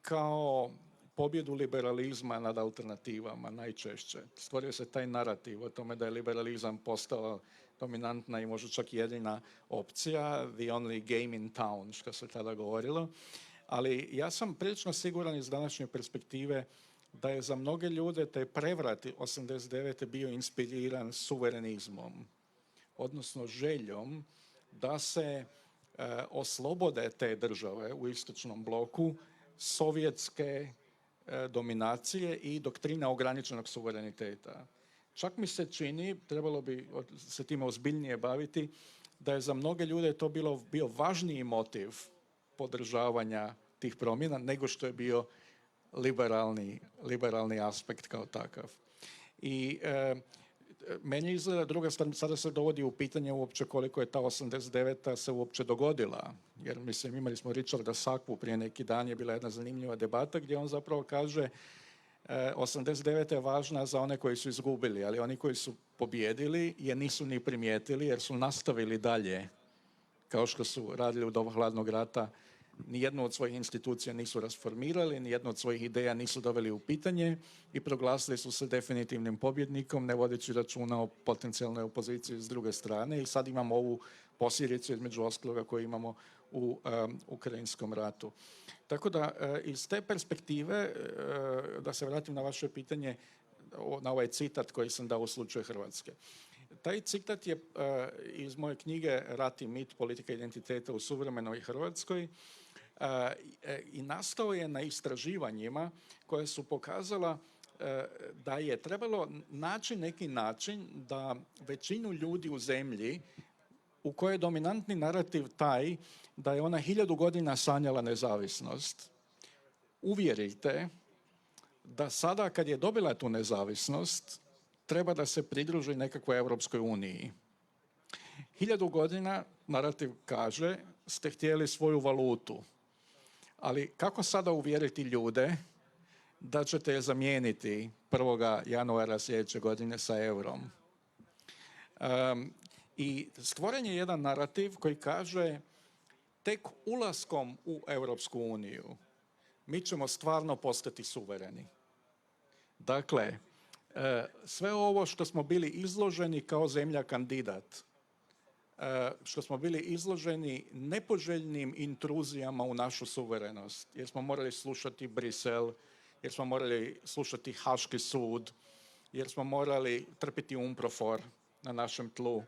kao pobjedu liberalizma nad alternativama najčešće. Stvorio se taj narativ o tome da je liberalizam postao dominantna i možda čak jedina opcija, the only game in town, što se tada govorilo. Ali ja sam prilično siguran iz današnje perspektive da je za mnoge ljude taj prevrat 89. bio inspiriran suverenizmom, odnosno željom da se oslobode te države u istočnom bloku sovjetske dominacije i doktrina ograničenog suvereniteta. Čak mi se čini, trebalo bi se time ozbiljnije baviti, da je za mnoge ljude to bio važniji motiv podržavanja tih promjena nego što je bio liberalni aspekt kao takav. I meni izgleda druga stvar, sada se dovodi u pitanje uopće koliko je ta 89. se uopće dogodila. Jer mislim, imali smo Richarda Sakvu prije neki dan, je bila jedna zanimljiva debata gdje on zapravo kaže 89. je važna za one koji su izgubili, ali oni koji su pobjedili je nisu ni primijetili jer su nastavili dalje, kao što su radili u doba hladnog rata. Nijednu od svojih institucija nisu rasformirali, nijednu od svojih ideja nisu doveli u pitanje i proglasili su se definitivnim pobjednikom, ne vodeći računa o potencijalnoj opoziciji s druge strane. I sad imamo ovu posljedicu između ostaloga koju imamo u Ukrajinskom ratu. Tako da iz te perspektive, da se vratim na vaše pitanje, na ovaj citat koji sam dao u slučaju Hrvatske. Taj citat je iz moje knjige Rat i mit, politika identiteta u suvremenoj Hrvatskoj i nastao je na istraživanjima koje su pokazala da je trebalo naći neki način da većinu ljudi u zemlji u kojoj je dominantni narativ taj da je ona 1000 godina sanjala nezavisnost, uvjerite da sada kad je dobila tu nezavisnost treba da se pridruži nekakvoj Europskoj uniji. 1000 godina, narativ kaže, ste htjeli svoju valutu. Ali kako sada uvjeriti ljude da ćete je zamijeniti 1. januara sljedeće godine sa eurom? I stvoren je jedan narativ koji kaže tek ulaskom u Europsku uniju mi ćemo stvarno postati suvereni. Dakle, sve ovo što smo bili izloženi kao zemlja kandidat, što smo bili izloženi nepoželjnim intruzijama u našu suverenost, jer smo morali slušati Brisel, jer smo morali slušati Haški sud, jer smo morali trpiti umprofor na našem tlu,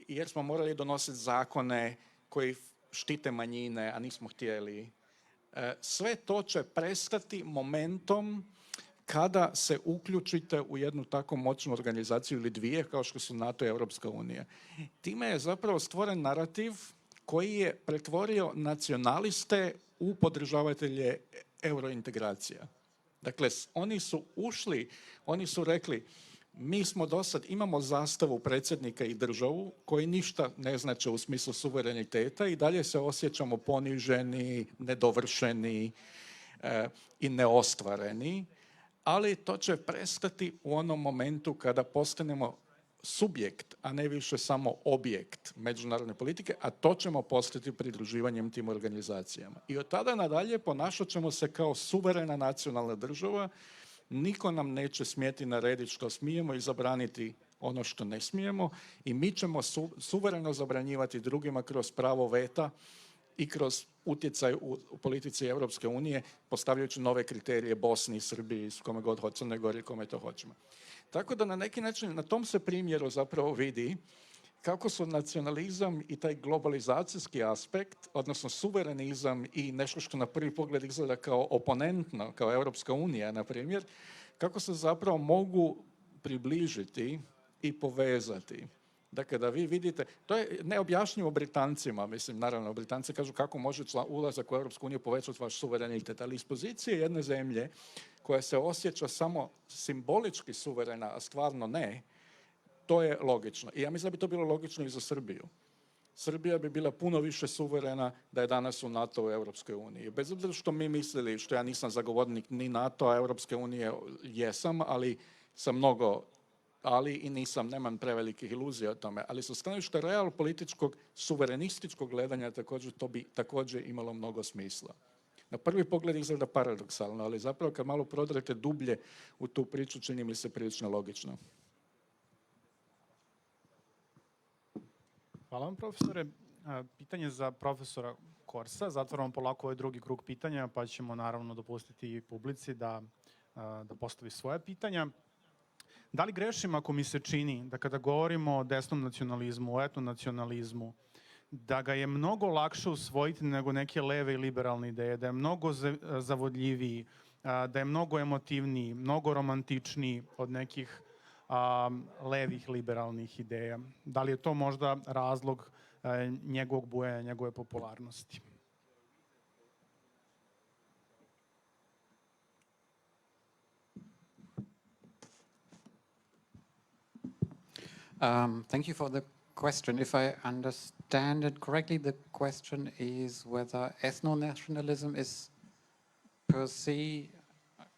jer smo morali donositi zakone koji štite manjine, a nismo htjeli. Sve to će prestati momentom kada se uključite u jednu tako moćnu organizaciju ili dvije kao što su NATO i Europska unija. Time je zapravo stvoren narativ koji je pretvorio nacionaliste u podržavatelje eurointegracija. Dakle, oni su ušli, oni su rekli mi smo dosad, imamo zastavu predsjednika i državu koji ništa ne znače u smislu suvereniteta i dalje se osjećamo poniženi, nedovršeni i neostvareni. Ali to će prestati u onom momentu kada postanemo subjekt, a ne više samo objekt međunarodne politike, a to ćemo postati pridruživanjem tim organizacijama. I od tada nadalje ponašat ćemo se kao suverena nacionalna država, niko nam neće smjeti narediti što smijemo i zabraniti ono što ne smijemo i mi ćemo suvereno zabranjivati drugima kroz pravo veta i kroz utjecaj u politici Europske unije, postavljajući nove kriterije Bosni, Srbiji, s kome god hoće, Crnoj Gori, kome to hoćemo. Tako da na neki način na tom se primjeru zapravo vidi kako su nacionalizam i taj globalizacijski aspekt, odnosno suverenizam i nešto što na prvi pogled izgleda kao oponentno, kao Europska unija, na primjer, kako se zapravo mogu približiti i povezati. Dakle, da vi vidite, to je neobjašnjivo Britancima, mislim, naravno, Britanci kažu kako može ulazak u Europsku uniju povećati vaš suverenitet, ali iz pozicije jedne zemlje koja se osjeća samo simbolički suverena, a stvarno ne, to je logično. I ja mislim da bi to bilo logično i za Srbiju. Srbija bi bila puno više suverena da je danas u NATO u Europskoj uniji. Bez obzira što mi mislili, što ja nisam zagovornik ni NATO, a Europske unije jesam, ali sam mnogo i nemam prevelikih iluzija o tome, ali sa stanovišta real političkog, suverenističkog gledanja također to bi također imalo mnogo smisla. Na prvi pogled izgleda paradoksalno, ali zapravo kad malo prodrete dublje u tu priču čini mi se prilično logično. Hvala vam, profesore. Pitanje za profesora Korsa. Zatvaramo polako ovaj drugi krug pitanja, pa ćemo naravno dopustiti i publici da postavi svoje pitanja. Da li grešim ako mi se čini da kada govorimo o desnom nacionalizmu, o etnonacionalizmu, da ga je mnogo lakše usvojiti nego neke leve i liberalne ideje, da je mnogo zavodljiviji, da je mnogo emotivniji, mnogo romantičniji od nekih levih liberalnih ideja. Da li je to možda razlog njegovog bujanja, njegove popularnosti? Thank you for the question. If I understand it correctly, the question is whether ethno-nationalism is per se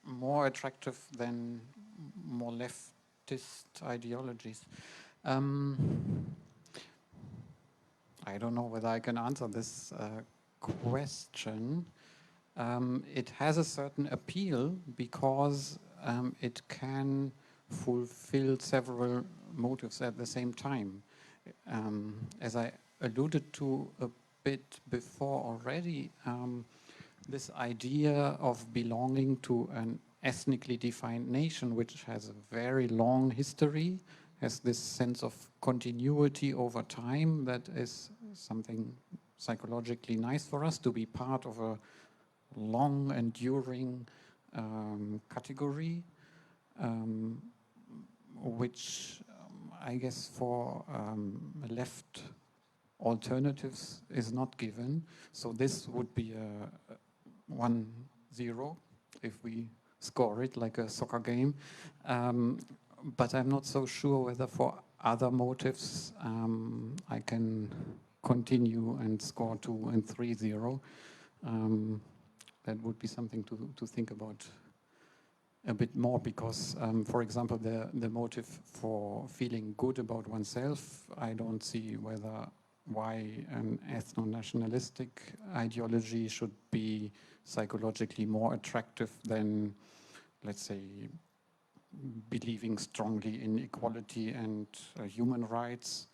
more attractive than more leftist ideologies. I don't know whether I can answer this question. It has a certain appeal because it can fulfill several motives at the same time. As I alluded to a bit before already, this idea of belonging to an ethnically defined nation, which has a very long history, has this sense of continuity over time that is something psychologically nice for us, to be part of a long enduring category, which I guess for left alternatives is not given. So this would be a 1-0 if we score it like a soccer game. But I'm not so sure whether for other motives I can continue and score 2 and 3-0. That would be something to think about a bit more, because, for example, the motive for feeling good about oneself, I don't see why an ethno-nationalistic ideology should be psychologically more attractive than, let's say, believing strongly in equality and human rights,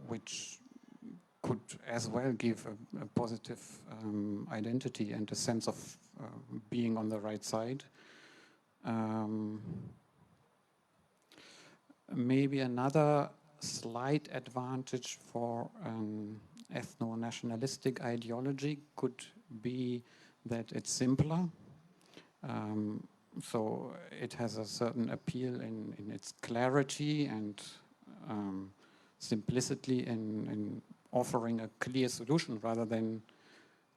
which could as well give a positive identity and a sense of being on the right side. Maybe another slight advantage for an ethno-nationalistic ideology could be that it's simpler. So it has a certain appeal in its clarity and simplicity in offering a clear solution rather than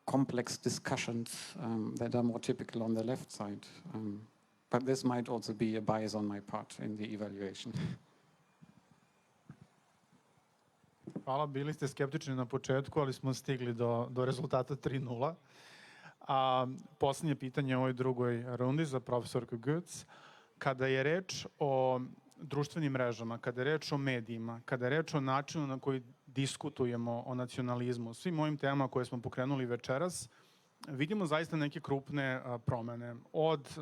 complex discussions that are more typical on the left side. But this might also be a bias on my part in the evaluation. Hvala, bili ste skeptični na početku, ali smo stigli do rezultata 3:0. Poslednje pitanje u ovoj drugoj rundi za profesorku Götz. Kada je reč o društvenim mrežama, kada je reč o medijima, kada je reč o načinu na koji diskutujemo o nacionalizmu, svim ovim temama koje smo pokrenuli večeras, vidimo zaista neke krupne promene. Od,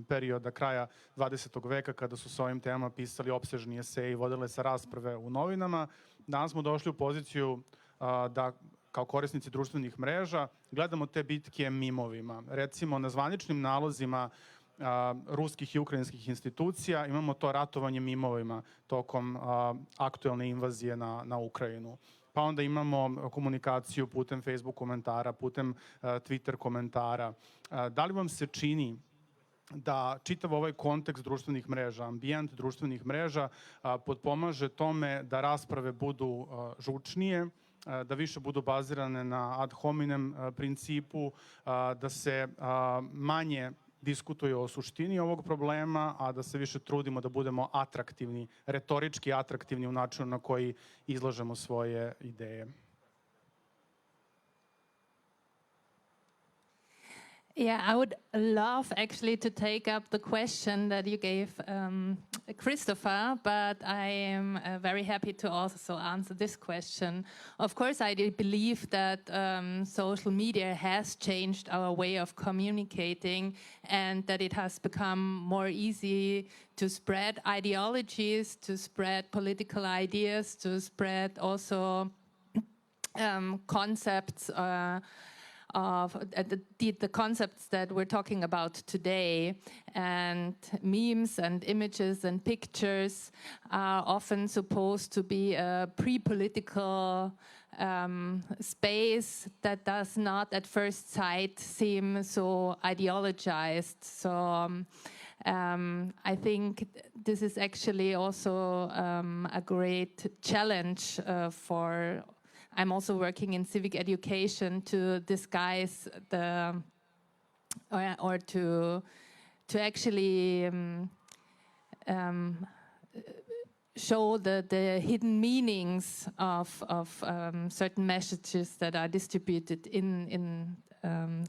perioda kraja 20. veka, kada su sa ovim temama pisali opsežni eseji, vodile se rasprave u novinama, danas smo došli u poziciju da kao korisnici društvenih mreža gledamo te bitke mimovima. Recimo, na zvaničnim nalozima ruskih i ukrajinskih institucija imamo to ratovanje mimovima tokom aktuelne invazije na Ukrajinu. Pa onda imamo komunikaciju putem Facebook komentara, putem Twitter komentara. Da li vam se čini da čitav ovaj kontekst društvenih mreža, ambijent društvenih mreža potpomaže tome da rasprave budu žučnije, da više budu bazirane na ad hominem principu, da se manje diskutuje o suštini ovog problema, a da se više trudimo da budemo atraktivni, retorički atraktivni u načinu na koji izlažemo svoje ideje? Yeah, I would love actually to take up the question that you gave Christopher, but I am very happy to also answer this question. Of course, I do believe that social media has changed our way of communicating, and that it has become more easy to spread ideologies, to spread political ideas, to spread also concepts of the concepts that we're talking about today, and memes and images and pictures are often supposed to be a pre-political space that does not at first sight seem so ideologized. So I think this is actually also a great challenge for. I'm also working in civic education to disguise the, or to actually show the hidden meanings of certain messages that are distributed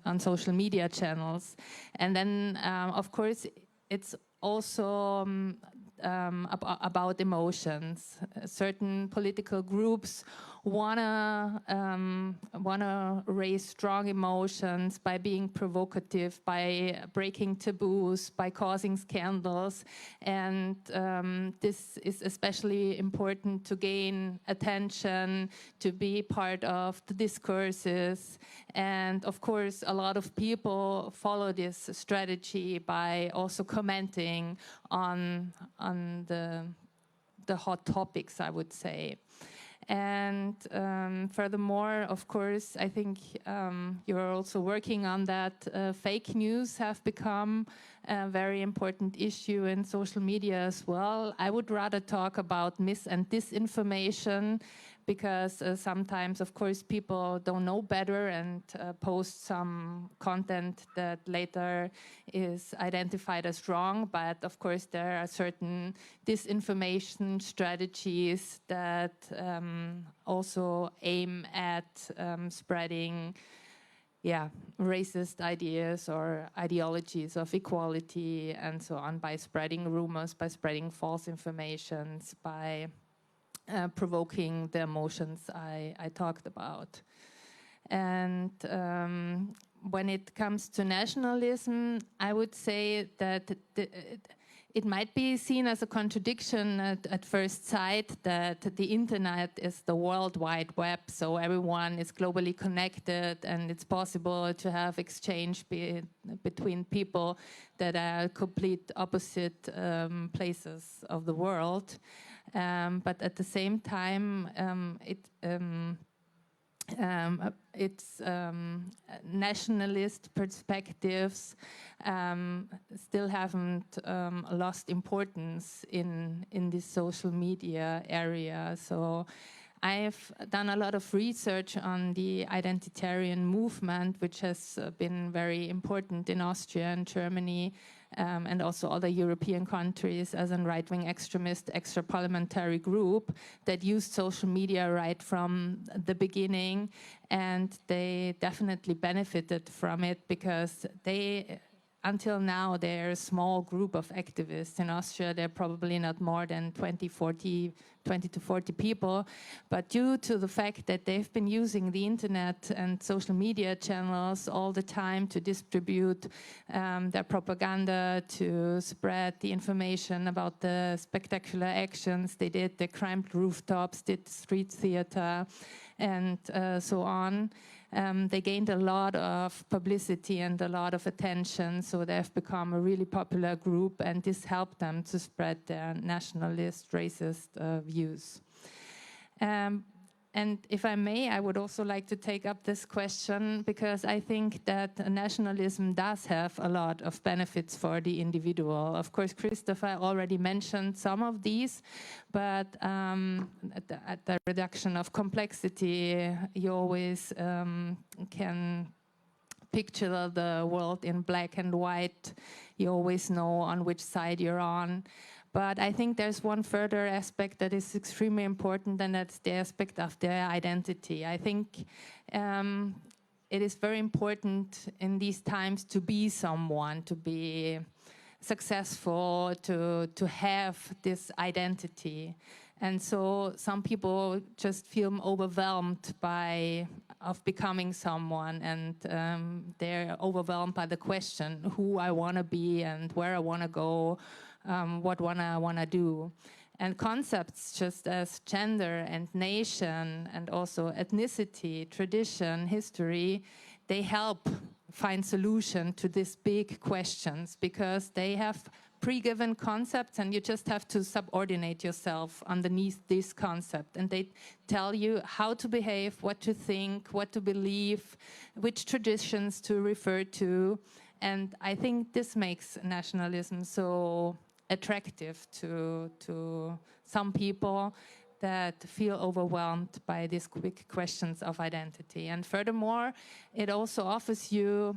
on social media channels. And then, of course, it's also about emotions. Certain political groups wanna raise strong emotions by being provocative, by breaking taboos, by causing scandals, and this is especially important to gain attention, to be part of the discourses, and of course a lot of people follow this strategy by also commenting on the hot topics, I would say. And furthermore, of course, I think you're also working on that. Fake news have become a very important issue in social media as well. I would rather talk about mis- and disinformation, because sometimes, of course, people don't know better and post some content that later is identified as wrong. But of course, there are certain disinformation strategies that also aim at spreading racist ideas or ideologies of equality and so on, by spreading rumors, by spreading false informations, by provoking the emotions I talked about. And when it comes to nationalism, I would say that it might be seen as a contradiction at first sight, that the internet is the World Wide Web, so everyone is globally connected and it's possible to have exchange between people that are complete opposite places of the world. But at the same time, its nationalist perspectives still haven't lost importance in this social media area. So I've done a lot of research on the identitarian movement, which has been very important in Austria and Germany, and also other European countries, as a right-wing extremist extra-parliamentary group that used social media right from the beginning, and they definitely benefited from it, because until now, they're a small group of activists. In Austria, they're probably not more than 20 to 40 people. But due to the fact that they've been using the internet and social media channels all the time to distribute their propaganda, to spread the information about the spectacular actions they did, the climbed rooftops, did street theater, and so on. They gained a lot of publicity and a lot of attention, so they've become a really popular group, and this helped them to spread their nationalist, racist views. And if I may, I would also like to take up this question, because I think that nationalism does have a lot of benefits for the individual. Of course, Christopher already mentioned some of these, but at the reduction of complexity, you always can picture the world in black and white. You always know on which side you're on. But I think there's one further aspect that is extremely important, and that's the aspect of their identity. I think it is very important in these times to be someone, to be successful, to have this identity. And so some people just feel overwhelmed of becoming someone, and they're overwhelmed by the question who I want to be and where I want to go, what I want to do. And concepts just as gender and nation and also ethnicity, tradition, history, they help find solution to these big questions because they have pre-given concepts and you just have to subordinate yourself underneath this concept, and they tell you how to behave, what to think, what to believe, which traditions to refer to. And I think this makes nationalism so attractive to some people that feel overwhelmed by these quick questions of identity. And furthermore, it also offers you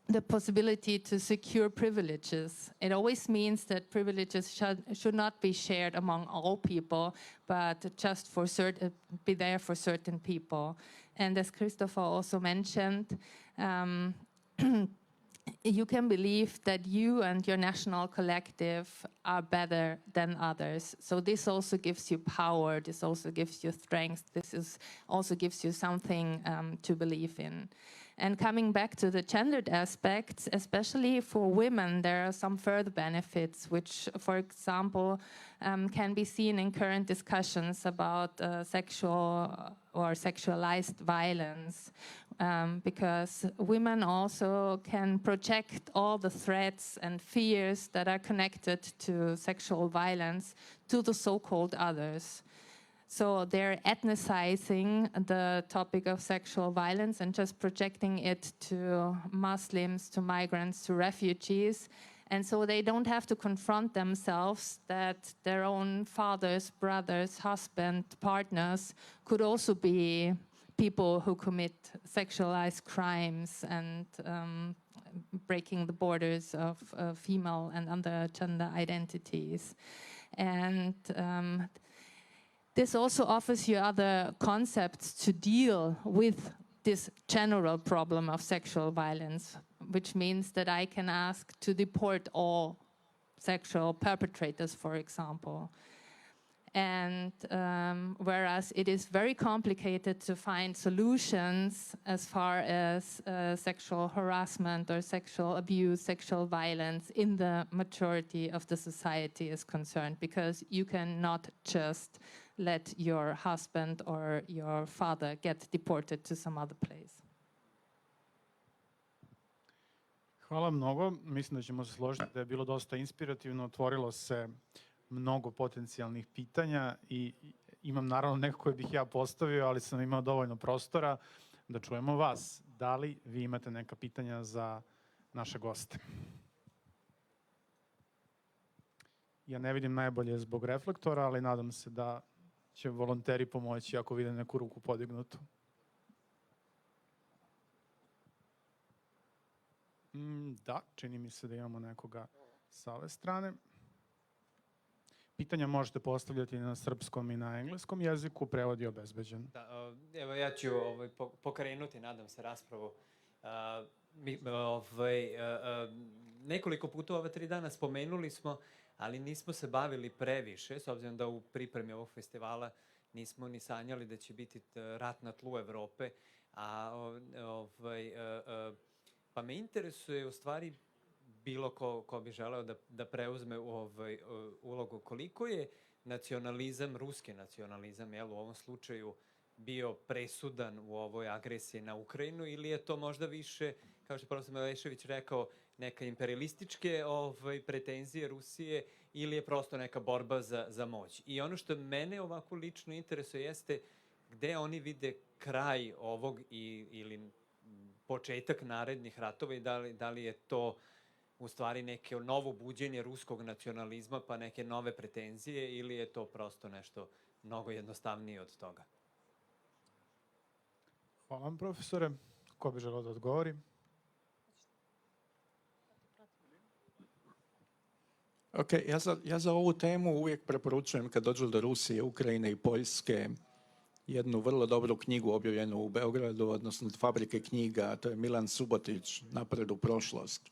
the possibility to secure privileges. It always means that privileges should not be shared among all people, but just for be there for certain people. And as Christopher also mentioned, you can believe that you and your national collective are better than others. So this also gives you power, this also gives you strength, also gives you something to believe in. And coming back to the gendered aspects, especially for women, there are some further benefits, which, for example, can be seen in current discussions about sexual or sexualized violence, because women also can project all the threats and fears that are connected to sexual violence to the so-called others. So they're ethnicizing the topic of sexual violence and just projecting it to Muslims, to migrants, to refugees. And so they don't have to confront themselves that their own fathers, brothers, husband, partners could also be people who commit sexualized crimes and breaking the borders of female and other gender identities. And this also offers you other concepts to deal with this general problem of sexual violence, which means that I can ask to deport all sexual perpetrators, for example. And whereas it is very complicated to find solutions as far as sexual harassment or sexual abuse, sexual violence in the majority of the society is concerned, because you cannot just let your husband or your father get deported to some other place. Hvala mnogo. Mislim da ćemo se složiti da je bilo dosta inspirativno. Otvorilo se mnogo potencijalnih pitanja i imam naravno neko koje bih ja postavio, ali sam imao dovoljno prostora da čujemo vas. Da li vi imate neka pitanja za naše goste? Ja ne vidim najbolje zbog reflektora, ali nadam se da će volonteri pomoći ako vide neku ruku podignutu. Da, čini mi se da imamo nekoga sa ove strane. Pitanja možete postavljati na srpskom i na engleskom jeziku, prevod je obezbeđen. Da, evo ja ću pokrenuti, nadam se, raspravu. Nekoliko puta ova 3 dana spomenuli smo, ali nismo se bavili previše, s obzirom da u pripremi ovog festivala nismo ni sanjali da će biti rat na tlu Evrope. Pa me interesuje u stvari bilo ko bi želeo da preuzme ulogu. Koliko je nacionalizam, ruski nacionalizam, u ovom slučaju bio presudan u ovoj agresiji na Ukrajinu, ili je to možda više, kao što je profesor Milešević rekao, neka imperialističke pretenzije Rusije, ili je prosto neka borba za moć? I ono što mene ovako lično interesuje jeste gde oni vide kraj ovog ili početak narednih ratova i da li je to u stvari neke novo buđenje ruskog nacionalizma pa neke nove pretenzije, ili je to prosto nešto mnogo jednostavnije od toga? Hvala vam, profesore. Ko bi želeo da odgovori? Ok, ja za ovu temu uvijek preporučujem kad dođu do Rusije, Ukrajine i Poljske jednu vrlo dobru knjigu objavljenu u Beogradu, odnosno od fabrike knjiga, to je Milan Subotić, Napred u prošlost.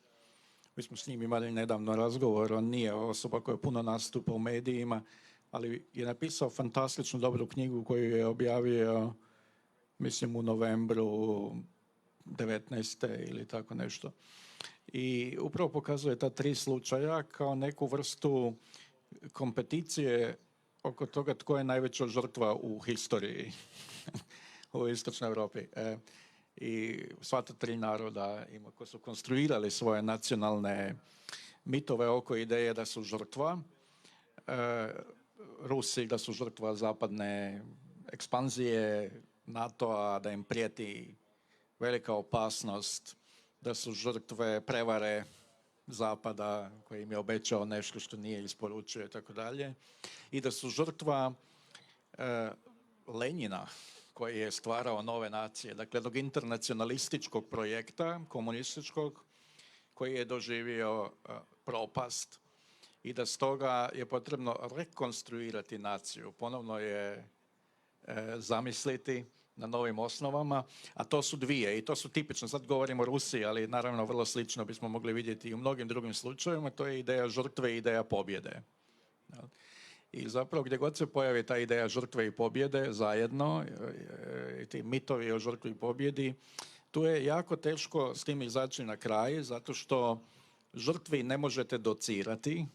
Mi smo s njim imali nedavno razgovor, on nije osoba koja puno nastupa u medijima, ali je napisao fantastičnu dobru knjigu koju je objavio, mislim, u novembru 19. ili tako nešto. I upravo pokazuje ta 3 slučaja kao neku vrstu kompeticije oko toga tko je najveća žrtva u historiji u Istočnoj Europi. i sva ta tri naroda koji su konstruirali svoje nacionalne mitove oko ideje da su žrtva. Rusi da su žrtva zapadne ekspanzije NATO-a, da im prijeti velika opasnost, da su žrtve prevare Zapada koji im je obećao nešto što nije isporučio i tako dalje. I da su žrtva Lenjina koji je stvarao nove nacije. Dakle, tog internacionalističkog projekta, komunističkog, koji je doživio propast i da stoga je potrebno rekonstruirati naciju. Ponovno je zamisliti na novim osnovama, a to su dvije i to su tipično. Sad govorimo o Rusiji, ali naravno vrlo slično bismo mogli vidjeti i u mnogim drugim slučajevima. To je ideja žrtve i ideja pobjede. I zapravo gdje god se pojavi ta ideja žrtve i pobjede zajedno, i ti mitovi o žrtvi i pobjedi, tu je jako teško s tim izaći na kraj, zato što žrtvi ne možete docirati,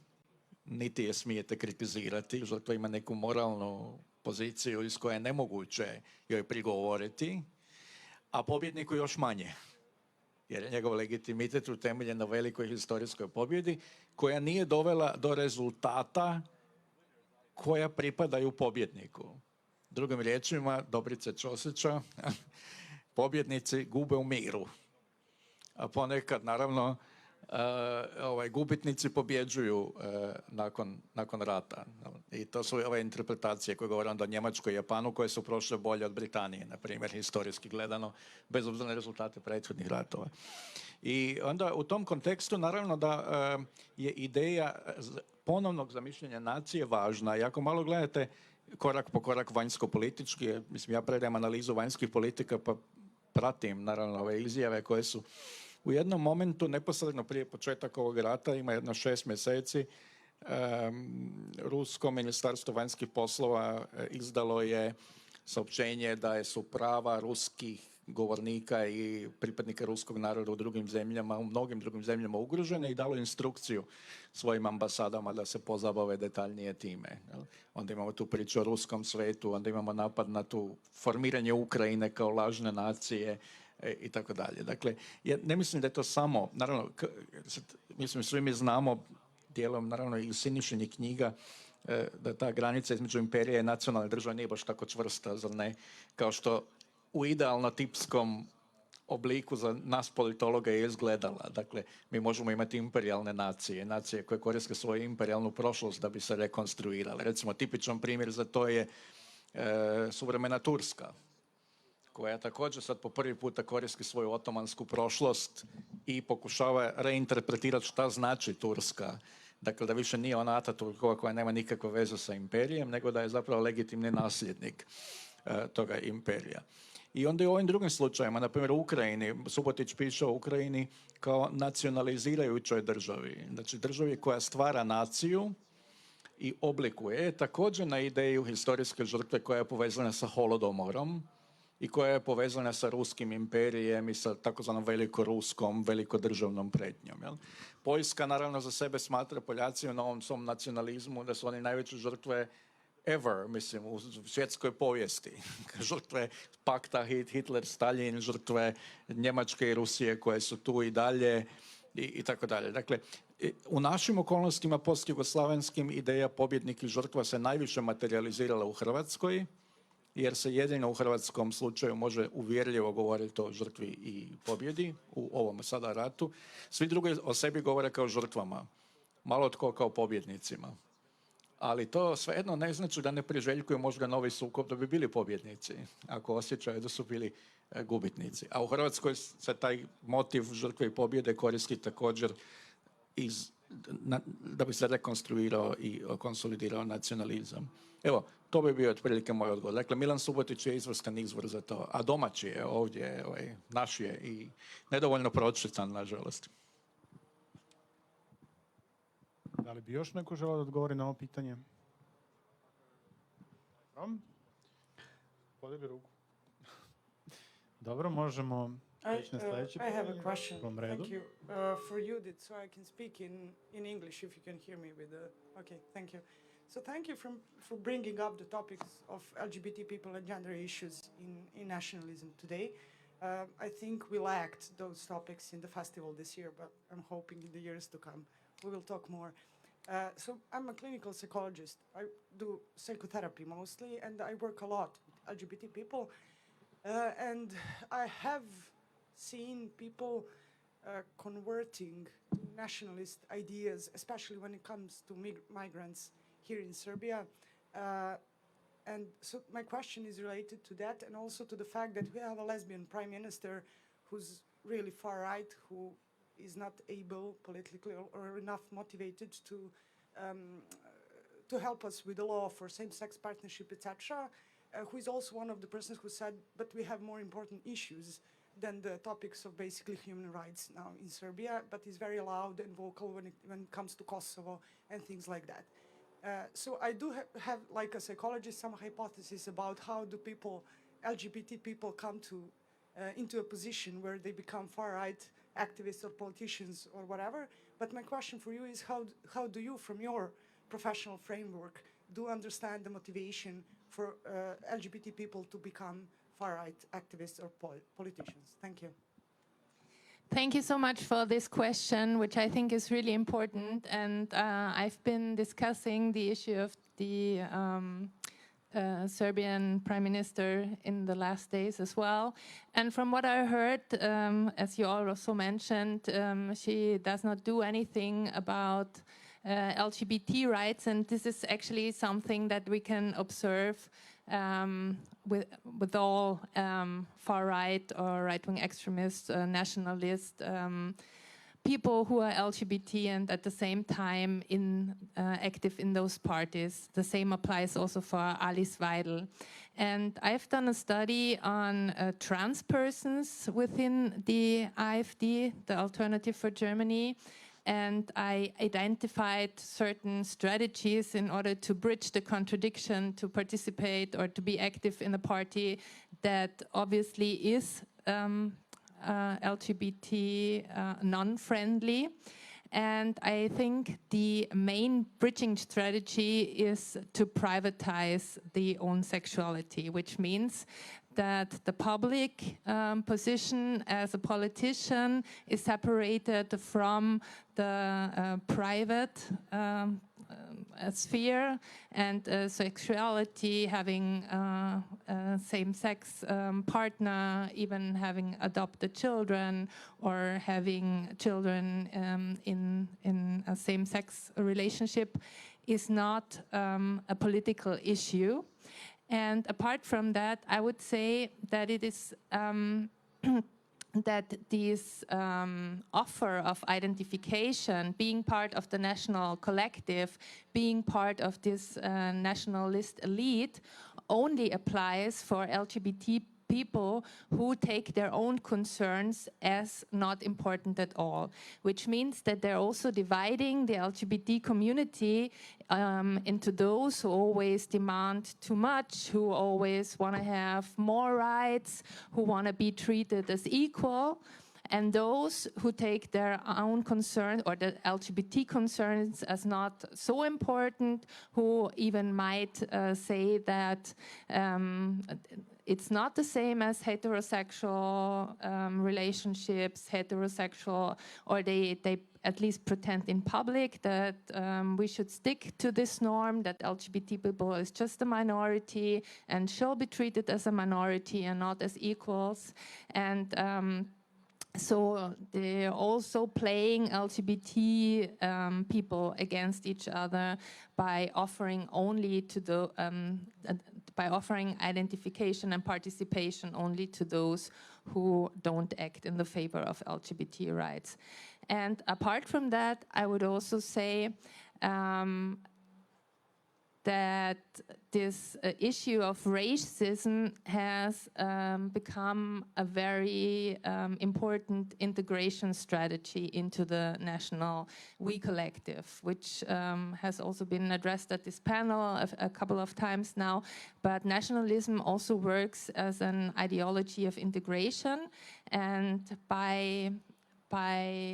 niti je smijete kritizirati. Žrtva ima neku moralnu poziciju iz koje je nemoguće joj prigovoriti, a pobjedniku još manje. Jer je njegov legitimitet utemeljen na velikoj historijskoj pobjedi koja nije dovela do rezultata koja pripadaju pobjedniku. Drugim riječima, Dobrice Ćosića, pobjednici gube u miru. A ponekad, naravno, gubitnici pobjeđuju nakon rata. I to su ove interpretacije koje govore onda o Njemačkoj i Japanu koje su prošle bolje od Britanije, na primjer, historijski gledano, bez obzira na rezultate prethodnih ratova. I onda u tom kontekstu naravno da je ideja ponovnog zamišljanja nacije važna. I ako malo gledate korak po korak vanjsko-politički, mislim ja predajem analizu vanjskih politika pa pratim naravno ove izjave koje su u jednom momentu, neposredno prije početaka ovog rata, ima jedno 6 mjeseci, Rusko ministarstvo vanjskih poslova izdalo je saopćenje da su prava ruskih govornika i pripadnika ruskog naroda u drugim zemljama, u mnogim drugim zemljama ugrožene i dalo instrukciju svojim ambasadama da se pozabave detaljnije time. Onda imamo tu priču o ruskom svetu, onda imamo napad na tu formiranje Ukrajine kao lažne nacije i tako dalje. Dakle, ja ne mislim da je to samo, naravno, mislim svi mi znamo, dijelom naravno i Sinišinih knjiga, da ta granica između imperije i nacionalne države nije baš tako čvrsta, zar ne? Kao što u idealno tipskom obliku za nas politologa je izgledala. Dakle, mi možemo imati imperijalne nacije, nacije koje koriste svoju imperijalnu prošlost da bi se rekonstruirale. Recimo, tipičan primjer za to je suvremena Turska, koja također sad po prvi puta koristi svoju otomansku prošlost i pokušava reinterpretirati šta znači Turska. Dakle, da više nije ona Ataturkova koja nema nikakve veze sa imperijem, nego da je zapravo legitimni nasljednik toga imperija. I onda i u ovim drugim slučajima, na primjer u Ukrajini, Subotić piše o Ukrajini kao nacionalizirajućoj državi. Znači državi koja stvara naciju i oblikuje također na ideju historijske žrtve koja je povezana sa holodomorom i koja je povezana sa ruskim imperijem i sa takozvanom velikoruskom, velikodržavnom prijetnjom. Poljska naravno za sebe smatra, Poljaci u novom svom nacionalizmu, da su oni najveće žrtve ever, mislim, u svjetskoj povijesti. Žrtve pakta Hitler-Stalin, žrtve Njemačke i Rusije koje su tu i dalje i tako dalje. Dakle, u našim okolnostima postjugoslavenskim ideja pobjednik i žrtva se najviše materializirala u Hrvatskoj, jer se jedino u hrvatskom slučaju može uvjerljivo govoriti o žrtvi i pobjedi u ovom sada ratu. Svi drugi o sebi govore kao žrtvama, malo tko kao pobjednicima. Ali to svejedno ne znači da ne priželjkuju možda novi sukob da bi bili pobjednici, ako osjećaju da su bili gubitnici. A u Hrvatskoj se taj motiv žrtve i pobjede koristi također da bi se rekonstruirao i konsolidirao nacionalizam. Evo, to bi bio otprilike moj odgovor. Dakle, Milan Subotić je izvrstan izvor za to, a domaći je ovdje, naš je i nedovoljno pročitan, nažalost. Da li bi još neko želeo da odgovori na ovo pitanje? Podigli ruku. Dobro, možemo reći na sljedeće pitanje. I have a question. Thank you. For Judith, so I can speak in English if you can hear me with the... Okay, thank you. So thank you for bringing up the topics of LGBT people and gender issues in nationalism today. I think we lacked those topics in the festival this year, but I'm hoping in the years to come we will talk more. So I'm a clinical psychologist. I do psychotherapy mostly, and I work a lot with LGBT people. And I have seen people converting nationalist ideas, especially when it comes to migrants here in Serbia. And so my question is related to that, and also to the fact that we have a lesbian prime minister who's really far right, who is not able politically or enough motivated to help us with the law for same-sex partnership, etc., who is also one of the persons who said, but we have more important issues than the topics of basically human rights now in Serbia, but is very loud and vocal when it comes to Kosovo and things like that. So I do have, like a psychologist, some hypothesis about how do people, LGBT people, come to into a position where they become far-right activists or politicians or whatever. But my question for you is how do you, from your professional framework, do understand the motivation for LGBT people to become far-right activists or politicians? Thank you. Thank you so much for this question, which I think is really important. And I've been discussing the issue of the Serbian Prime Minister in the last days as well. And from what I heard, as you also mentioned, she does not do anything about LGBT rights. And this is actually something that we can observe with all far-right or right-wing extremists, nationalists, people who are LGBT and at the same time active in those parties. The same applies also for Alice Weidel. And I've done a study on trans persons within the AfD, the Alternative for Germany, and I identified certain strategies in order to bridge the contradiction, to participate or to be active in a party that obviously is LGBT non-friendly. And I think the main bridging strategy is to privatize the own sexuality, which means that the public position as a politician is separated from the private sphere, and sexuality, having a same-sex partner, even having adopted children or having children in a same-sex relationship is not a political issue. And apart from that, I would say that it is that this offer of identification, being part of the national collective, being part of this nationalist elite, only applies for LGBT people who take their own concerns as not important at all, which means that they're also dividing the LGBT community into those who always demand too much, who always want to have more rights, who want to be treated as equal, and those who take their own concerns or the LGBT concerns as not so important, who even might say that it's not the same as heterosexual relationships, or they at least pretend in public that we should stick to this norm, that LGBT people is just a minority and shall be treated as a minority and not as equals. And so they're also playing LGBT people against each other by offering only to the by offering identification and participation only to those who don't act in the favor of LGBT rights. And apart from that, I would also say that this issue of racism has become a very important integration strategy into the national We Collective, which has also been addressed at this panel a couple of times now. But nationalism also works as an ideology of integration, and by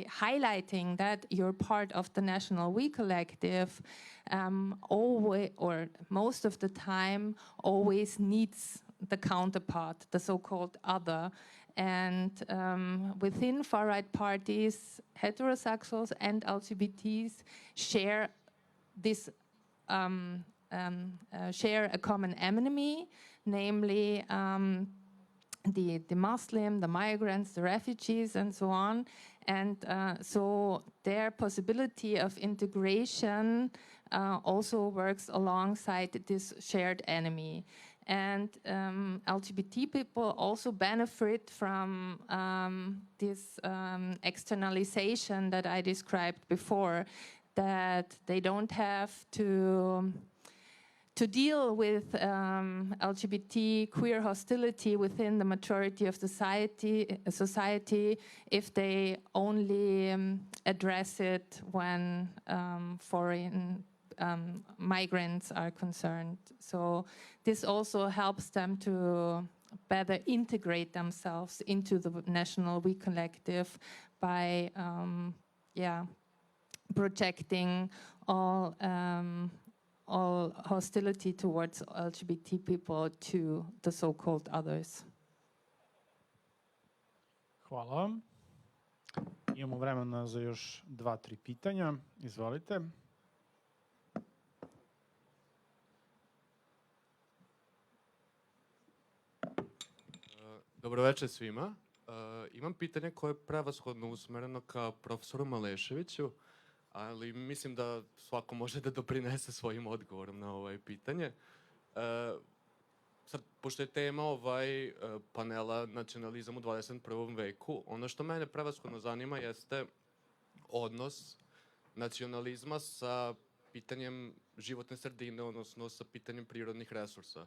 highlighting that you're part of the national We Collective, always, or most of the time, always needs the counterpart, the so-called other. And within far-right parties, heterosexuals and LGBTs share this share a common enemy, namely the Muslim, the migrants, the refugees, and so on. And so their possibility of integration also works alongside this shared enemy. And LGBT people also benefit from this externalization that I described before, that they don't have to deal with LGBT queer hostility within the majority of society if they only address it when foreign migrants are concerned. So this also helps them to better integrate themselves into the national we collective by projecting all hostility towards LGBT people to the so-called others. Hvala. Imamo vremena za još 2-3 pitanja. Izvolite. Dobroveče svima. Imam pitanje koje je prevashodno usmereno ka profesoru Maleševiću, ali mislim da svako može da doprinese svojim odgovorom na ovo pitanje. Sad, pošto je tema panela nacionalizam u 21. veku, ono što mene prevashodno zanima jeste odnos nacionalizma sa pitanjem životne sredine, odnosno sa pitanjem prirodnih resursa.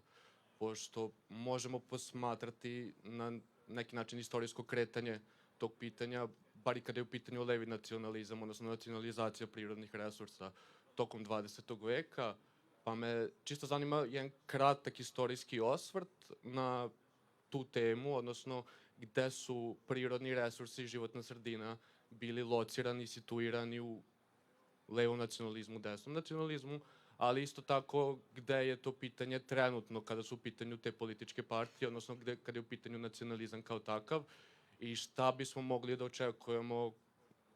Pošto možemo posmatrati na neki način istorijsko kretanje tog pitanja, bar i kada je u pitanju levi nacionalizam, odnosno nacionalizacija prirodnih resursa tokom 20. veka, pa me čisto zanima jedan kratak istorijski osvrt na tu temu, odnosno gde su prirodni resursi i životna sredina bili locirani i situirani u levom nacionalizmu, desnom nacionalizmu, ali isto tako gde je to pitanje trenutno kada su u pitanju te političke partije, odnosno kada je u pitanju nacionalizam kao takav, i šta bismo mogli da očekujemo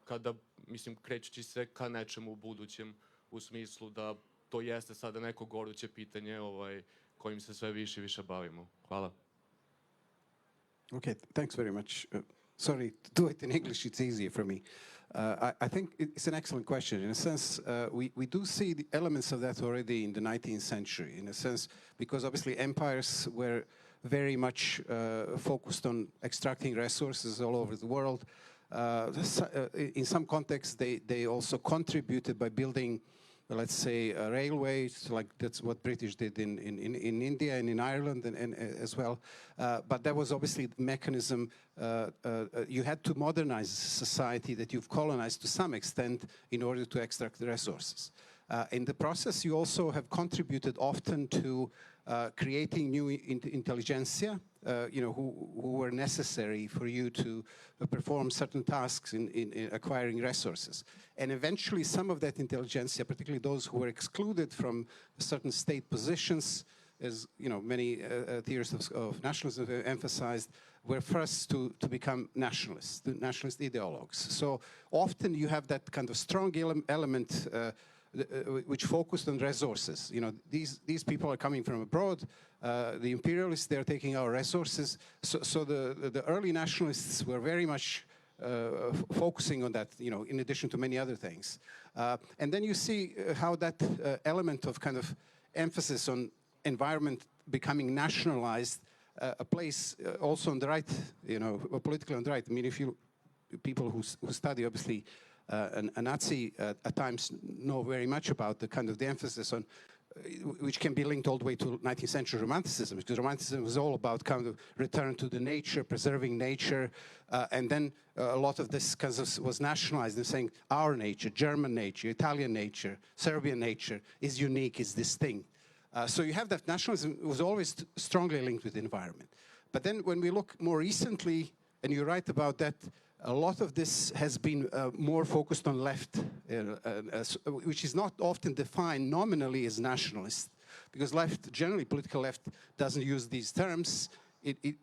kada, mislim, krećući se ka nečemu u budućem, u smislu da to jeste sada neko goruće pitanje kojim se sve više i više bavimo. Hvala. Okay, thanks very much. Sorry, to do it in English, it's easier for me. I think it's an excellent question. In a sense, we do see the elements of that already in the 19th century, in a sense, because obviously empires were very much focused on extracting resources all over the world. In some contexts, they also contributed by building, let's say, railways, like that's what British did in India and in Ireland and as well. But that was obviously the mechanism. You had to modernize society that you've colonized to some extent in order to extract the resources. In the process, you also have contributed often to creating new intelligentsia, who were necessary for you to perform certain tasks in acquiring resources. And eventually some of that intelligentsia, particularly those who were excluded from certain state positions, as many theorists of nationalism have emphasized, were first to become nationalist ideologues. So often you have that kind of strong element which focused on resources. These people are coming from abroad. The imperialists, they're taking our resources. So the early nationalists were very much focusing on that, in addition to many other things. And then you see how that element of kind of emphasis on environment becoming nationalized plays also on the right, politically on the right. I mean, if you people who study, obviously, a Nazi at times know very much about the kind of the emphasis on, which can be linked all the way to 19th century Romanticism, because Romanticism was all about kind of return to the nature, preserving nature, and then a lot of this kind of was nationalized and saying our nature, German nature, Italian nature, Serbian nature is unique, is distinct. So you have that nationalism was always strongly linked with the environment. But then when we look more recently, and you write about that, a lot of this has been more focused on left, which is not often defined nominally as nationalist, because left, generally political left, doesn't use these terms.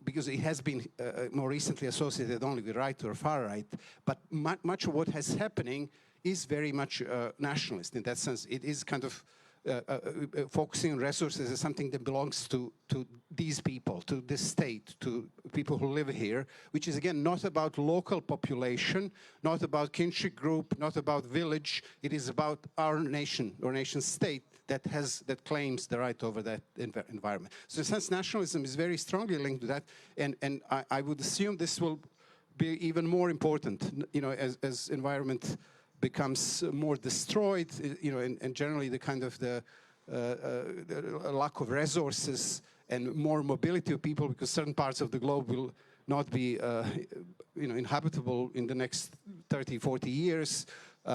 because it has been more recently associated only with right or far right, but much of what is happening is very much nationalist. In that sense, it is kind of focusing on resources as something that belongs to these people, to this state, to people who live here, which is again not about local population, not about kinship group, not about village. It is about our nation or nation state that claims the right over that environment. So in a sense, nationalism is very strongly linked to that, and I would assume this will be even more important, you know, as environment becomes more destroyed, you know, and generally the kind of the lack of resources and more mobility of people, because certain parts of the globe will not be, you know, inhabitable in the next 30, 40 years.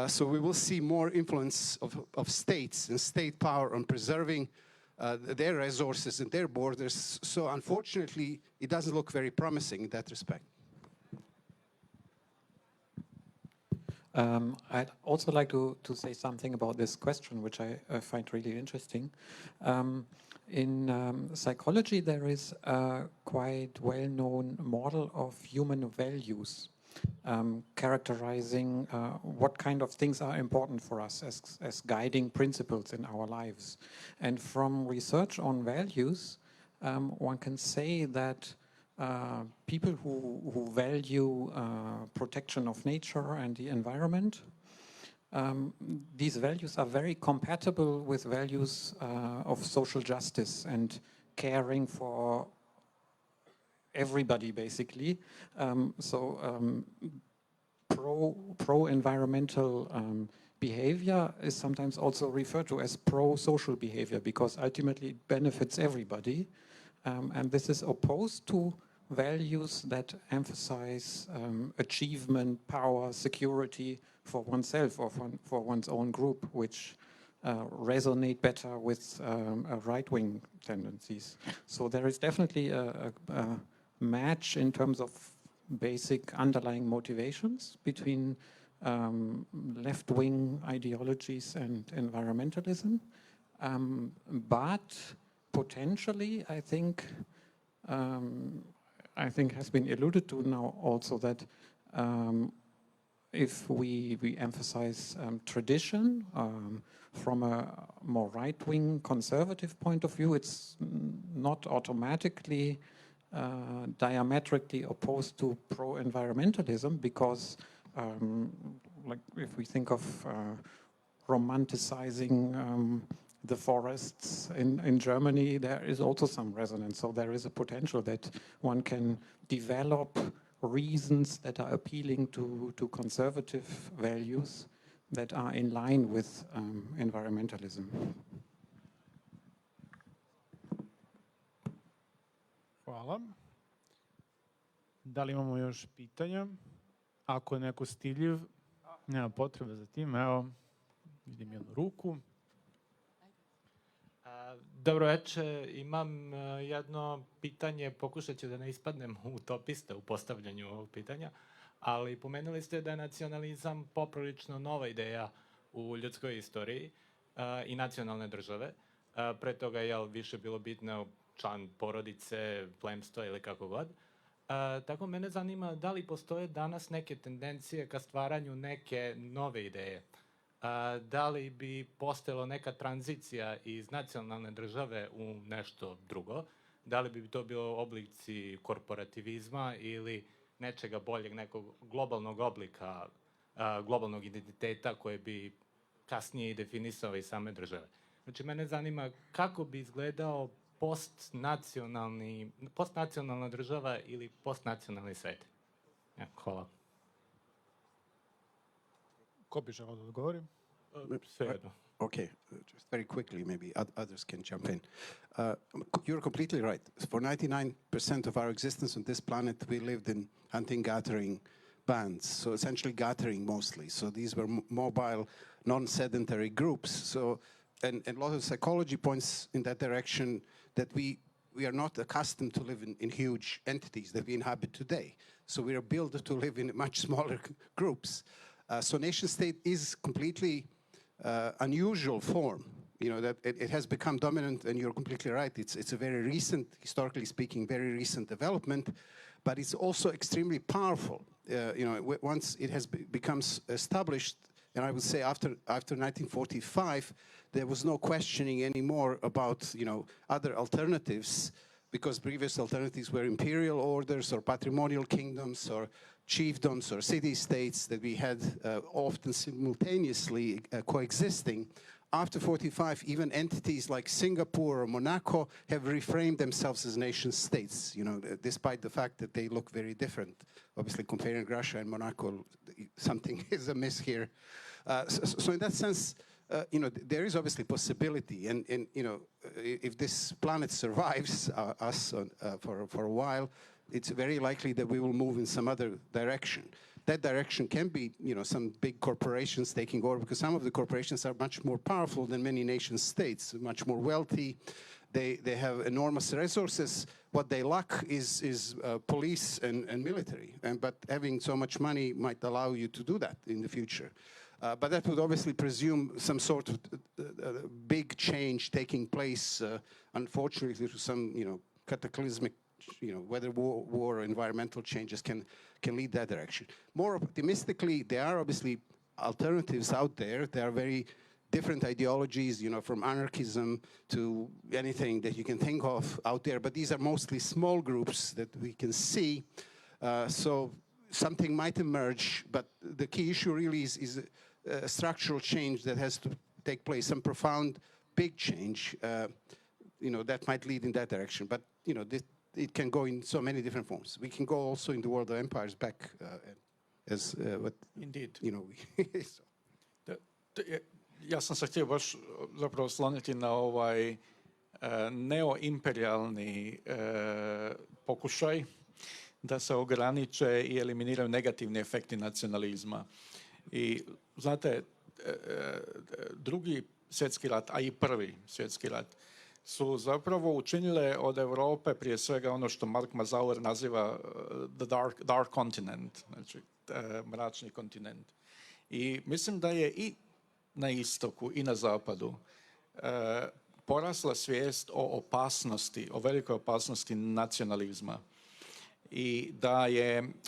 So we will see more influence of states and state power on preserving their resources and their borders. So unfortunately, it doesn't look very promising in that respect. I'd also like to say something about this question, which I find really interesting. In psychology, there is a quite well-known model of human values, characterizing what kind of things are important for us as guiding principles in our lives. And from research on values, one can say that people who value protection of nature and the environment, these values are very compatible with values of social justice and caring for everybody, basically. Pro-environmental behavior is sometimes also referred to as pro-social behavior, because ultimately it benefits everybody. And this is opposed to values that emphasize achievement, power, security for oneself or for one's own group, which resonate better with right-wing tendencies. So there is definitely a match in terms of basic underlying motivations between left-wing ideologies and environmentalism. But potentially, I think has been alluded to now also that if we emphasize tradition from a more right-wing conservative point of view, it's not automatically diametrically opposed to pro-environmentalism, because like if we think of romanticizing the forests in Germany, there is also some resonance. So there is a potential that one can develop reasons that are appealing to conservative values that are in line with environmentalism. Hvala. Da li imamo još pitanja? Ako je neko stidljiv, nema potrebe za tim. Evo, vidim jednu ruku. Dobro večer, imam jedno pitanje, pokušat ću da ne ispadnem utopista u postavljanju ovog pitanja, ali pomenuli ste da je nacionalizam poprilično nova ideja u ljudskoj istoriji i nacionalne države. Pre toga je više bilo bitno član porodice, plemstva ili kako god. Tako mene zanima da li postoje danas neke tendencije ka stvaranju neke nove ideje. Da li bi postojala neka tranzicija iz nacionalne države u nešto drugo? Da li bi to bilo oblici korporativizma ili nečega boljeg, nekog globalnog oblika, globalnog identiteta koje bi kasnije i definisao i same države? Znači, mene zanima kako bi izgledao postnacionalna država ili postnacionalni svet. Ja, hvala. Ko bi želao da odgovori? Svejedno. Okay, just very quickly, maybe others can jump in. You're completely right. For 99% of our existence on this planet, we lived in hunting-gathering bands, so essentially gathering mostly. So these were mobile, non-sedentary groups. So, and a lot of psychology points in that direction, that we are not accustomed to live in huge entities that we inhabit today. So we are built to live in much smaller groups. So nation state is completely unusual form that it has become dominant, and you're completely right. It's a very recent, historically speaking, very recent development, but it's also extremely powerful. Once it has becomes established, and I would say after 1945, there was no questioning anymore about other alternatives, because previous alternatives were imperial orders or patrimonial kingdoms or chiefdoms or city-states that we had often simultaneously coexisting. After 45, even entities like Singapore or Monaco have reframed themselves as nation-states, despite the fact that they look very different. Obviously, comparing Russia and Monaco, something is amiss here. So in that sense, there is obviously possibility, and if this planet survives us for a while, it's very likely that we will move in some other direction. That direction can be, some big corporations taking over, because some of the corporations are much more powerful than many nation states, much more wealthy. They have enormous resources. What they lack is police and military. But having so much money might allow you to do that in the future. But that would obviously presume some sort of big change taking place, unfortunately, to some cataclysmic, whether war or environmental changes can lead that direction. More optimistically, there are obviously alternatives out there. There are very different ideologies, from anarchism to anything that you can think of out there. But these are mostly small groups that we can see. So something might emerge, but the key issue really is a structural change that has to take place, some profound, big change, that might lead in that direction. But, it can go in so many different forms. We can go also in the world of empires back as what... Indeed. So. Ja sam se htio baš zapravo sloniti na ovaj neoimperijalni pokušaj da se ograniče i eliminiraju negativni efekti nacionalizma. I znate, drugi svjetski rat, a i prvi svjetski rat, su zapravo učinile od Europe prije svega ono što Mark Mazauer naziva the dark continent, znači mračni kontinent. I mislim da je i na istoku i na zapadu porasla svijest o opasnosti, o velikoj opasnosti nacionalizma. I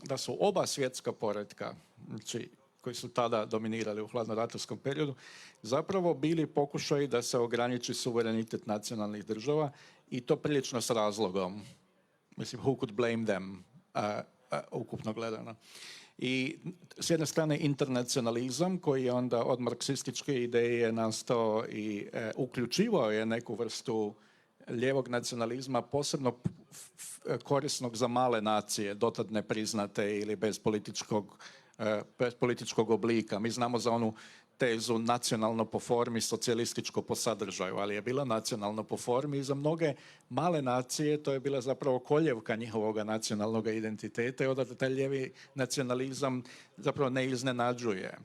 da su oba svjetska poretka, znači koji su tada dominirali u hladnoratovskom periodu, zapravo bili pokušaji da se ograniči suverenitet nacionalnih država, i to prilično s razlogom. Mislim, who could blame them, ukupno gledano. I s jedne strane internacionalizam, koji je onda od marksističke ideje nastao i uključivao je neku vrstu lijevog nacionalizma, posebno korisnog za male nacije, dotad nepriznate ili bez političkog oblika. Mi znamo za onu tezu nacionalno po formi, socijalističko po sadržaju, ali je bila nacionalno po formi i za mnoge male nacije to je bila zapravo koljevka njihovog nacionalnog identiteta, i onda taj lijevi nacionalizam zapravo ne iznenađuje.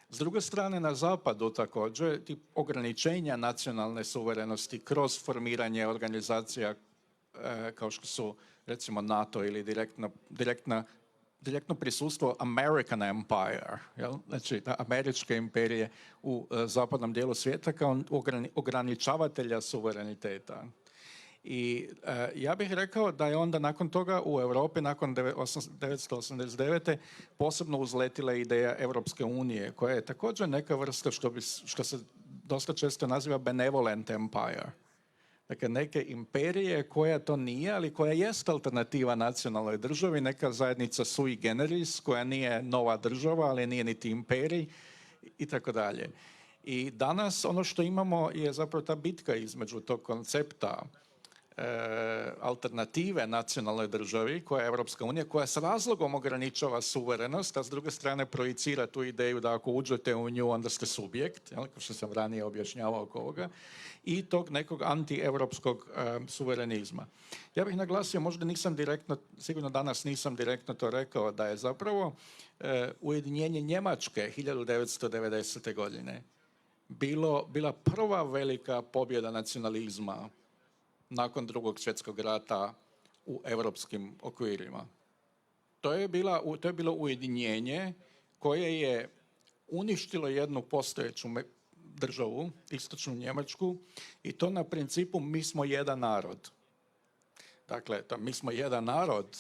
S druge strane, na zapadu također ti ograničenja nacionalne suverenosti kroz formiranje organizacija kao što su recimo NATO ili direktno prisustvo American Empire, znači američke imperije u zapadnom dijelu svijeta kao ograničavatelja suvereniteta. I ja bih rekao da je onda nakon toga u Europi, nakon 1989. posebno uzletila ideja Europske unije, koja je također neka vrsta što se dosta često naziva benevolent empire. Dakle, neke imperije koja to nije, ali koja jest alternativa nacionalnoj državi, neka zajednica sui generis, koja nije nova država, ali nije niti imperij, i tako dalje. I danas ono što imamo je zapravo ta bitka između tog koncepta alternative nacionalnoj državi, koja je Europska unija, koja s razlogom ograničava suverenost, a s druge strane projicira tu ideju da ako uđete u nju, onda ste subjekt, kao što sam ranije objašnjavao oko ovoga, i tog nekog anti-europskog suverenizma. Ja bih naglasio, možda nisam direktno, sigurno danas nisam direktno to rekao, da je zapravo ujedinjenje Njemačke 1990. godine bila prva velika pobjeda nacionalizma nakon Drugog svjetskog rata u europskim okvirima. To je bilo ujedinjenje koje je uništilo jednu postojeću državu, istočnu Njemačku, i to na principu mi smo jedan narod. Dakle, mi smo jedan narod,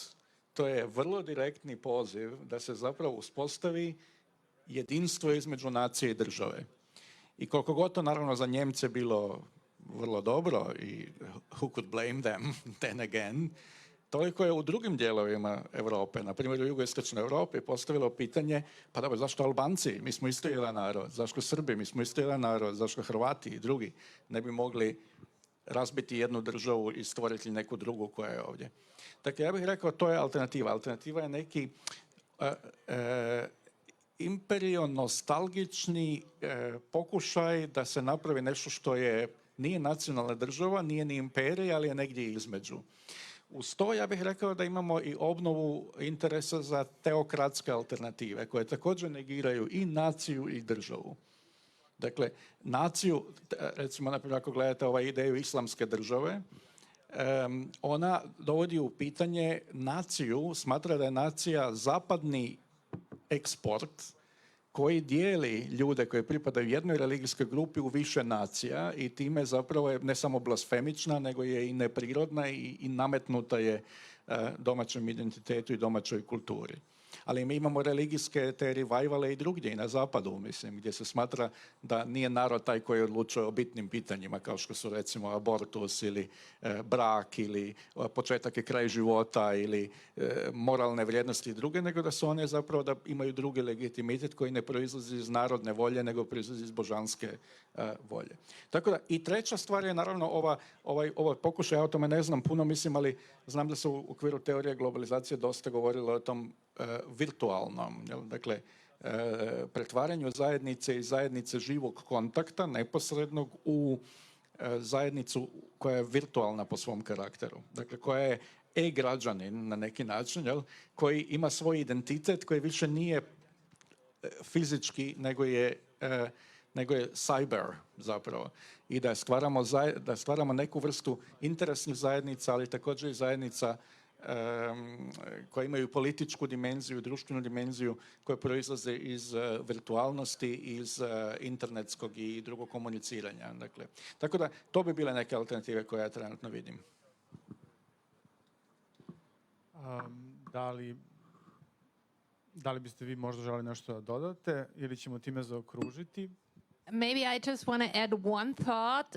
to je vrlo direktni poziv da se zapravo uspostavi jedinstvo između nacije i države. I koliko god to naravno za Njemce bilo vrlo dobro i who could blame them, then again, toliko je u drugim dijelovima Europe, na primjer u jugoistočnoj Europi, postavilo pitanje, pa dobro, zašto Albanci, mi smo isto jedan narod, zašto Srbi, mi smo isto jedan narod, zašto Hrvati i drugi ne bi mogli razbiti jednu državu i stvoriti neku drugu koja je ovdje. Dakle, ja bih rekao, to je alternativa. Alternativa je neki imperio-nostalgični pokušaj da se napravi nešto što nije nacionalna država, nije ni imperija, ali je negdje između. Uz to ja bih rekao da imamo i obnovu interesa za teokratske alternative, koje također negiraju i naciju i državu. Dakle, naciju, recimo, naprimjer, ako gledate ovaj ideju islamske države, ona dovodi u pitanje naciju, smatra da je nacija zapadni eksport koji dijeli ljude koji pripadaju jednoj religijskoj grupi u više nacija i time zapravo je ne samo blasfemična, nego je i neprirodna i nametnuta je domaćem identitetu i domaćoj kulturi. Ali mi imamo religijske te revivale i drugdje i na zapadu, mislim, gdje se smatra da nije narod taj koji odlučuje o bitnim pitanjima, kao što su recimo abortus ili brak ili početak i kraj života ili moralne vrijednosti i druge, nego da su one zapravo da imaju drugi legitimitet koji ne proizlazi iz narodne volje, nego proizlazi iz božanske volje. Tako da, i treća stvar je naravno ovaj pokušaj, ja o tome ne znam puno, mislim, ali znam da se u okviru teorije globalizacije dosta govorilo o tom virtualnom, dakle, pretvaranju zajednice i zajednice živog kontakta, neposrednog, u zajednicu koja je virtualna po svom karakteru. Dakle, koja je e-građanin na neki način, koji ima svoj identitet koji više nije fizički, nego je cyber zapravo. I da stvaramo neku vrstu interesnih zajednica, ali također i zajednica koje imaju političku dimenziju, društvenu dimenziju, koje proizlaze iz virtualnosti, iz internetskog i drugog komuniciranja. Dakle, tako da to bi bile neke alternative koje ja trenutno vidim. Da li biste vi možda želi nešto da dodate ili ćemo time zaokružiti? Maybe I just want to add one thought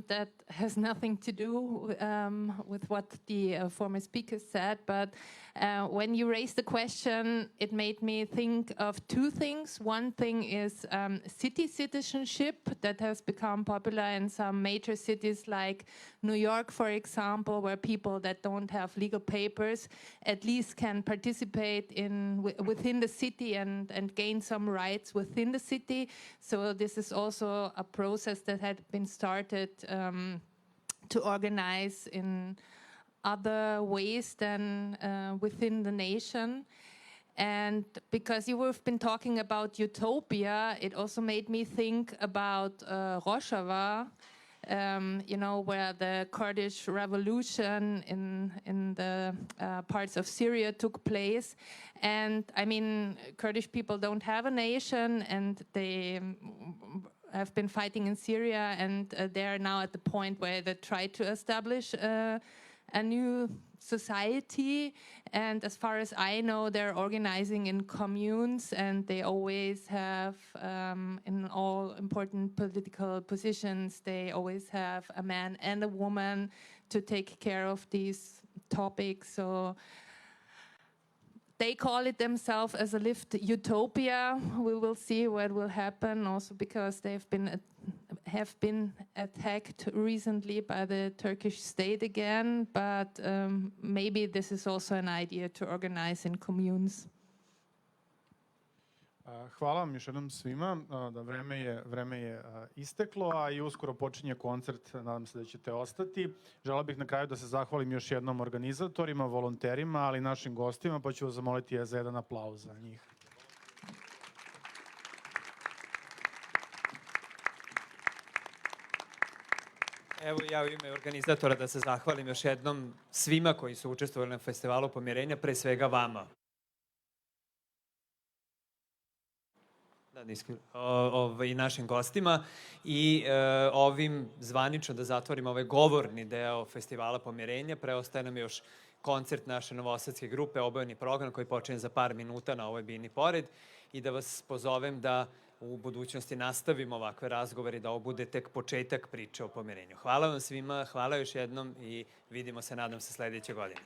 that has nothing to do with what the former speaker said, but when you raised the question, it made me think of two things. One thing is city citizenship that has become popular in some major cities like New York, for example, where people that don't have legal papers at least can participate within the city and gain some rights within the city. So this is also a process that had been started to organize in other ways than within the nation. And because you have been talking about utopia, it also made me think about Rojava, where the Kurdish revolution in the parts of Syria took place. And I mean, Kurdish people don't have a nation, and they have been fighting in Syria, and they are now at the point where they try to establish a new society. And as far as I know, they're organizing in communes, and they always have, in all important political positions, they always have a man and a woman to take care of these topics. So they call it themselves as a lived utopia. We will see what will happen, also because they've have been attacked recently by the Turkish state again, but maybe this is also an idea to organize in communes. Hvala vam još jednom svima. Da, vreme je isteklo, a i uskoro počinje koncert. Nadam se da ćete ostati. Želeo bih na kraju da se zahvalim još jednom organizatorima, volonterima, ali i našim gostima, pa ću vas zamoliti za jedan aplauz za njih. Evo ja u ime organizatora da se zahvalim još jednom svima koji su učestvovali na festivalu Pomirenja, pre svega vama. i našim gostima i ovim zvanično da zatvorimo ovaj govorni deo Festivala Pomirenja. Preostaje nam još koncert naše novosadske grupe, obojeni program koji počinje za par minuta na ovoj bini pored i da vas pozovem da u budućnosti nastavimo ovakve razgovore i da ovo bude tek početak priče o pomirenju. Hvala vam svima, hvala još jednom i vidimo se, nadam se, sledeće godine.